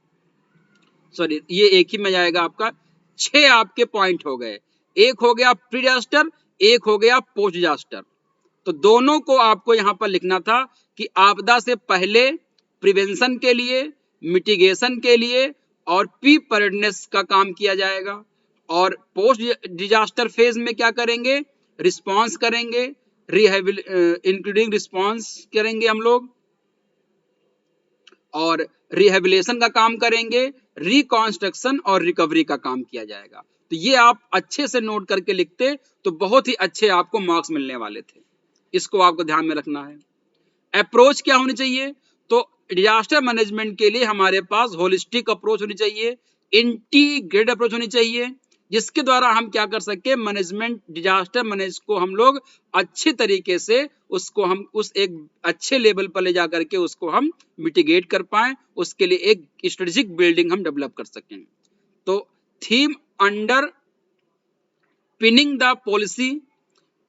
सॉरी ये एक ही में जाएगा आपका, 6 आपके पॉइंट हो गए। एक हो गया प्री डिजास्टर, एक हो गया पोस्ट डिजास्टर। तो दोनों को आपको यहां पर लिखना था कि आपदा से पहले प्रिवेंशन के लिए, मिटिगेशन के लिए और प्रीपेयर्डनेस का काम किया जाएगा। और पोस्ट डिजास्टर फेज में क्या करेंगे, रिस्पांस करेंगे, इंक्लूडिंग रिस्पांस करेंगे हम लोग, और रिहेबिलिटेशन का काम करेंगे, रिकंस्ट्रक्शन और रिकवरी का काम किया जाएगा। तो ये आप अच्छे से नोट करके लिखते तो बहुत ही अच्छे आपको मार्क्स मिलने वाले थे। इसको आपको ध्यान में रखना है। अप्रोच क्या होनी चाहिए, तो डिजास्टर मैनेजमेंट के लिए हमारे पास होलिस्टिक अप्रोच होनी चाहिए, इंटीग्रेटेड अप्रोच होनी चाहिए, जिसके द्वारा हम क्या कर सके, मैनेजमेंट डिजास्टर मैनेज को हम लोग अच्छे तरीके से उसको हम उस एक अच्छे लेवल पर ले जाकर के उसको हम मिटिगेट कर पाए, उसके लिए एक स्ट्रेटेजिक बिल्डिंग हम डेवलप कर सकें। तो theme under pinning the policy,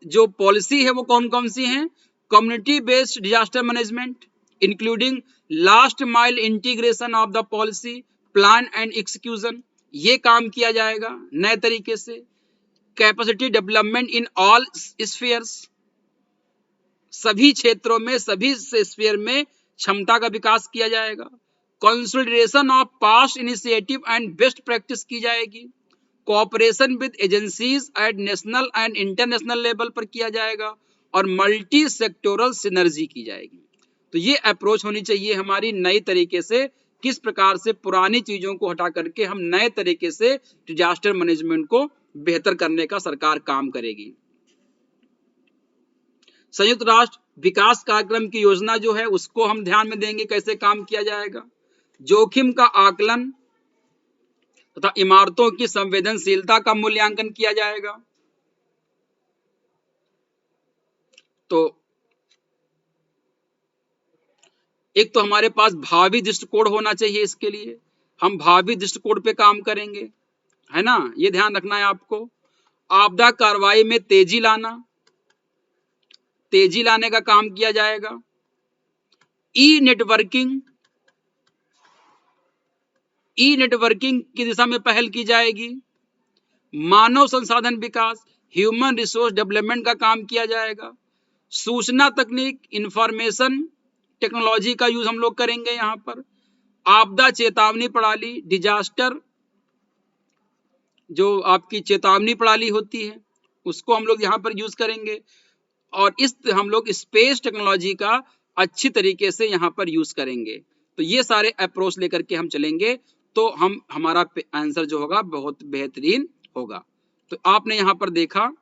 जो पॉलिसी है वो कौन कौन सी हैं, community based disaster management including last mile integration of the policy, plan and execution, ये काम किया जाएगा नए तरीके से। Capacity development in all spheres, सभी क्षेत्रों में, सभी स्फीयर में क्षमता का विकास किया जाएगा। Consolidation of past initiative and best practice की जाएगी। Cooperation with agencies at national and international level पर किया जाएगा और मल्टी सेक्टोरल सिनर्जी की जाएगी। तो ये अप्रोच होनी चाहिए हमारी नई तरीके से, किस प्रकार से पुरानी चीजों को हटा करके हम नए तरीके से डिजास्टर मैनेजमेंट को बेहतर करने का सरकार काम करेगी। संयुक्त राष्ट्र विकास कार्यक्रम की योजना जो है उसको हम ध्यान में देंगे, कैसे काम किया जाएगा। जोखिम का आकलन तथा इमारतों की संवेदनशीलता का मूल्यांकन किया जाएगा। तो एक तो हमारे पास भावी दृष्टिकोण होना चाहिए, इसके लिए हम भावी दृष्टिकोण पे काम करेंगे, है ना, ये ध्यान रखना है आपको। आपदा कार्रवाई में तेजी लाने का काम किया जाएगा। ई नेटवर्किंग की दिशा में पहल की जाएगी। मानव संसाधन विकास, ह्यूमन रिसोर्स डेवलपमेंट का काम किया जाएगा। सूचना तकनीक, इंफॉर्मेशन टेक्नोलॉजी का यूज हम लोग करेंगे यहां पर। आपदा चेतावनी प्रणाली, डिजास्टर जो आपकी चेतावनी प्रणाली होती है उसको हम लोग यहां पर यूज करेंगे। और इस हम लोग स्पेस टेक्नोलॉजी का अच्छी तरीके से यहां पर यूज करेंगे। तो ये सारे अप्रोच लेकर के हम चलेंगे तो हमारा आंसर जो होगा बहुत बेहतरीन होगा। तो आपने यहां पर देखा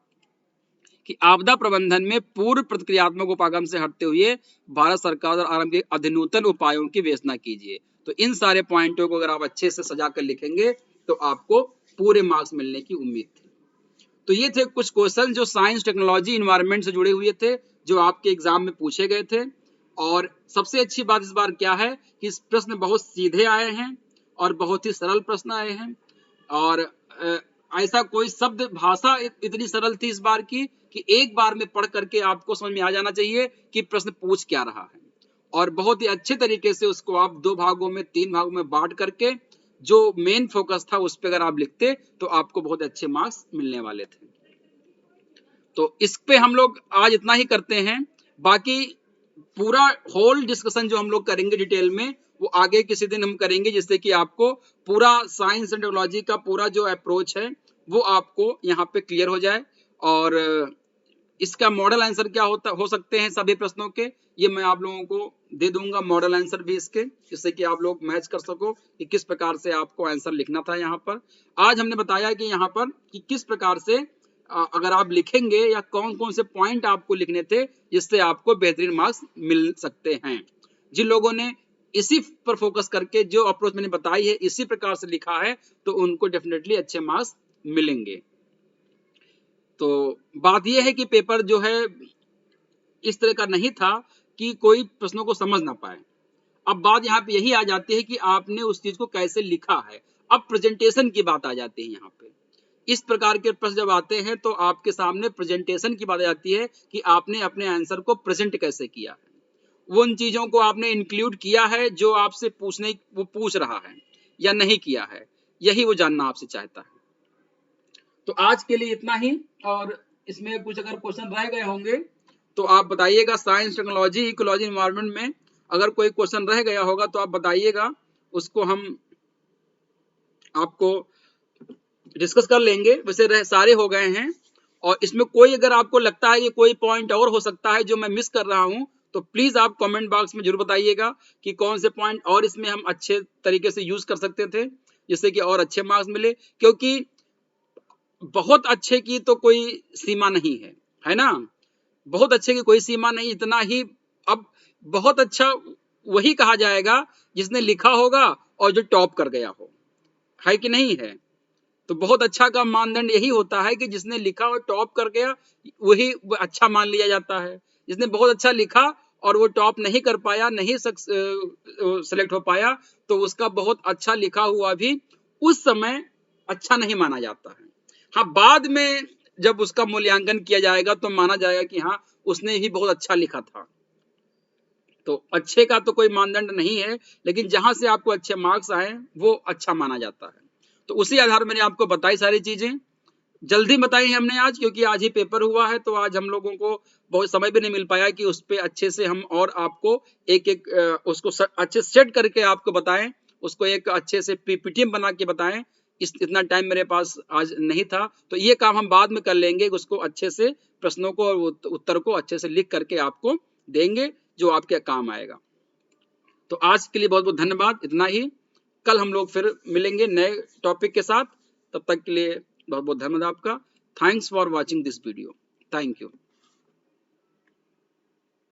कि आपदा प्रबंधन में पूर्व प्रतिक्रियात्मक उपागम से हटते हुए भारत सरकार द्वारा आरंभ के अधुनतन उपायों की विवेचना कीजिए। तो इन सारे पॉइंटों को अगर आप अच्छे से सजा कर लिखेंगे तो आपको पूरे मार्क्स मिलने की उम्मीद थी। तो ये थे कुछ क्वेश्चन जो साइंस, टेक्नोलॉजी, इन्वायरमेंट से जुड़े हुए थे, जो आपके एग्जाम में पूछे गए थे। और सबसे अच्छी बात इस बार क्या है कि इस प्रश्न बहुत सीधे आए हैं और बहुत ही सरल प्रश्न आए हैं। और ऐसा कोई शब्द, भाषा इतनी सरल थी इस बार की कि एक बार में पढ़ करके आपको समझ में आ जाना चाहिए कि प्रश्न पूछ क्या रहा है। और बहुत ही अच्छे तरीके से उसको आप 2 भागों में, 3 भागों में बांट करके जो मेन फोकस था उस पर अगर आप लिखते तो आपको बहुत अच्छे मार्क्स मिलने वाले थे। तो इस पे हम लोग आज इतना ही करते हैं। बाकी पूरा होल डिस्कशन जो हम लोग करेंगे डिटेल में, वो आगे किसी दिन हम करेंगे, जिससे कि आपको पूरा साइंस एंड टेक्नोलॉजी का पूरा जो अप्रोच है वो आपको यहाँ पे क्लियर हो जाए। और इसका मॉडल आंसर क्या हो सकते हैं सभी प्रश्नों के, ये मैं आप लोगों को दे दूंगा मॉडल आंसर भी इसके, जिससे कि आप लोग मैच कर सको कि किस प्रकार से आपको आंसर लिखना था। यहाँ पर आज हमने बताया कि यहाँ पर कि किस प्रकार से अगर आप लिखेंगे या कौन कौन से पॉइंट आपको लिखने थे जिससे आपको बेहतरीन मार्क्स मिल सकते हैं। जिन लोगों ने इसी पर फोकस करके जो अप्रोच मैंने बताई है इसी प्रकार से लिखा है तो उनको डेफिनेटली अच्छे मार्क्स मिलेंगे। तो बात यह है कि पेपर जो है इस तरह का नहीं था कि कोई प्रश्नों को समझ ना पाए। अब बात यहाँ पे यही आ जाती है कि आपने उस चीज को कैसे लिखा है। अब प्रेजेंटेशन की बात आ जाती है। यहाँ पे इस प्रकार के प्रश्न जब आते हैं तो आपके सामने प्रेजेंटेशन की बात आ जाती है कि आपने अपने आंसर को प्रेजेंट कैसे किया है, वो उन चीजों को आपने इंक्लूड किया है जो आपसे वो पूछ रहा है या नहीं किया है, यही वो जानना आपसे चाहता है। तो आज के लिए इतना ही। और इसमें कुछ अगर क्वेश्चन रह गए होंगे तो आप बताइएगा। साइंस टेक्नोलॉजी इकोलॉजी एनवायरनमेंट में अगर कोई क्वेश्चन रह गया होगा तो आप बताइएगा, उसको हम आपको डिस्कस कर लेंगे। वैसे सारे हो गए हैं। और इसमें कोई अगर आपको लगता है कि कोई पॉइंट और हो सकता है जो मैं मिस कर रहा हूं तो प्लीज आप कमेंट बॉक्स में जरूर बताइएगा कि कौन से पॉइंट और इसमें हम अच्छे तरीके से यूज कर सकते थे जिससे कि और अच्छे मार्क्स मिले। क्योंकि बहुत अच्छे की तो कोई सीमा नहीं है, है ना। बहुत अच्छे की कोई सीमा नहीं, इतना ही। अब बहुत अच्छा वही कहा जाएगा जिसने लिखा होगा और जो टॉप कर गया हो, है कि नहीं है। तो बहुत अच्छा का मानदंड यही होता है कि जिसने लिखा और टॉप कर गया वही अच्छा मान लिया जाता है। जिसने बहुत अच्छा लिखा और वो टॉप नहीं कर पाया, नहीं सेलेक्ट हो पाया, तो उसका बहुत अच्छा लिखा हुआ भी उस समय अच्छा नहीं माना जाता है। हाँ, बाद में जब उसका मूल्यांकन किया जाएगा तो माना जाएगा कि हाँ उसने भी बहुत अच्छा लिखा था। तो अच्छे का तो कोई मानदंड नहीं है, लेकिन जहां से आपको अच्छे मार्क्स आए वो अच्छा माना जाता है। तो उसी आधार मैंने आपको बताई सारी चीजें, जल्दी बताई है हमने आज, क्योंकि आज ही पेपर हुआ है। तो आज हम लोगों को बहुत समय भी नहीं मिल पाया कि उस पर अच्छे से हम और आपको एक एक उसको अच्छे सेट करके आपको बताएं, उसको एक अच्छे से पीपीटी बना के बताएं। इतना टाइम मेरे पास आज नहीं था, तो ये काम हम बाद में कर लेंगे। उसको अच्छे से प्रश्नों को और उत्तर को अच्छे से लिख करके आपको देंगे जो आपके काम आएगा। तो आज के लिए बहुत बहुत धन्यवाद, इतना ही। कल हम लोग फिर मिलेंगे नए टॉपिक के साथ। तब तक के लिए बहुत बहुत धन्यवाद आपका। Thanks for watching this video. Thank you.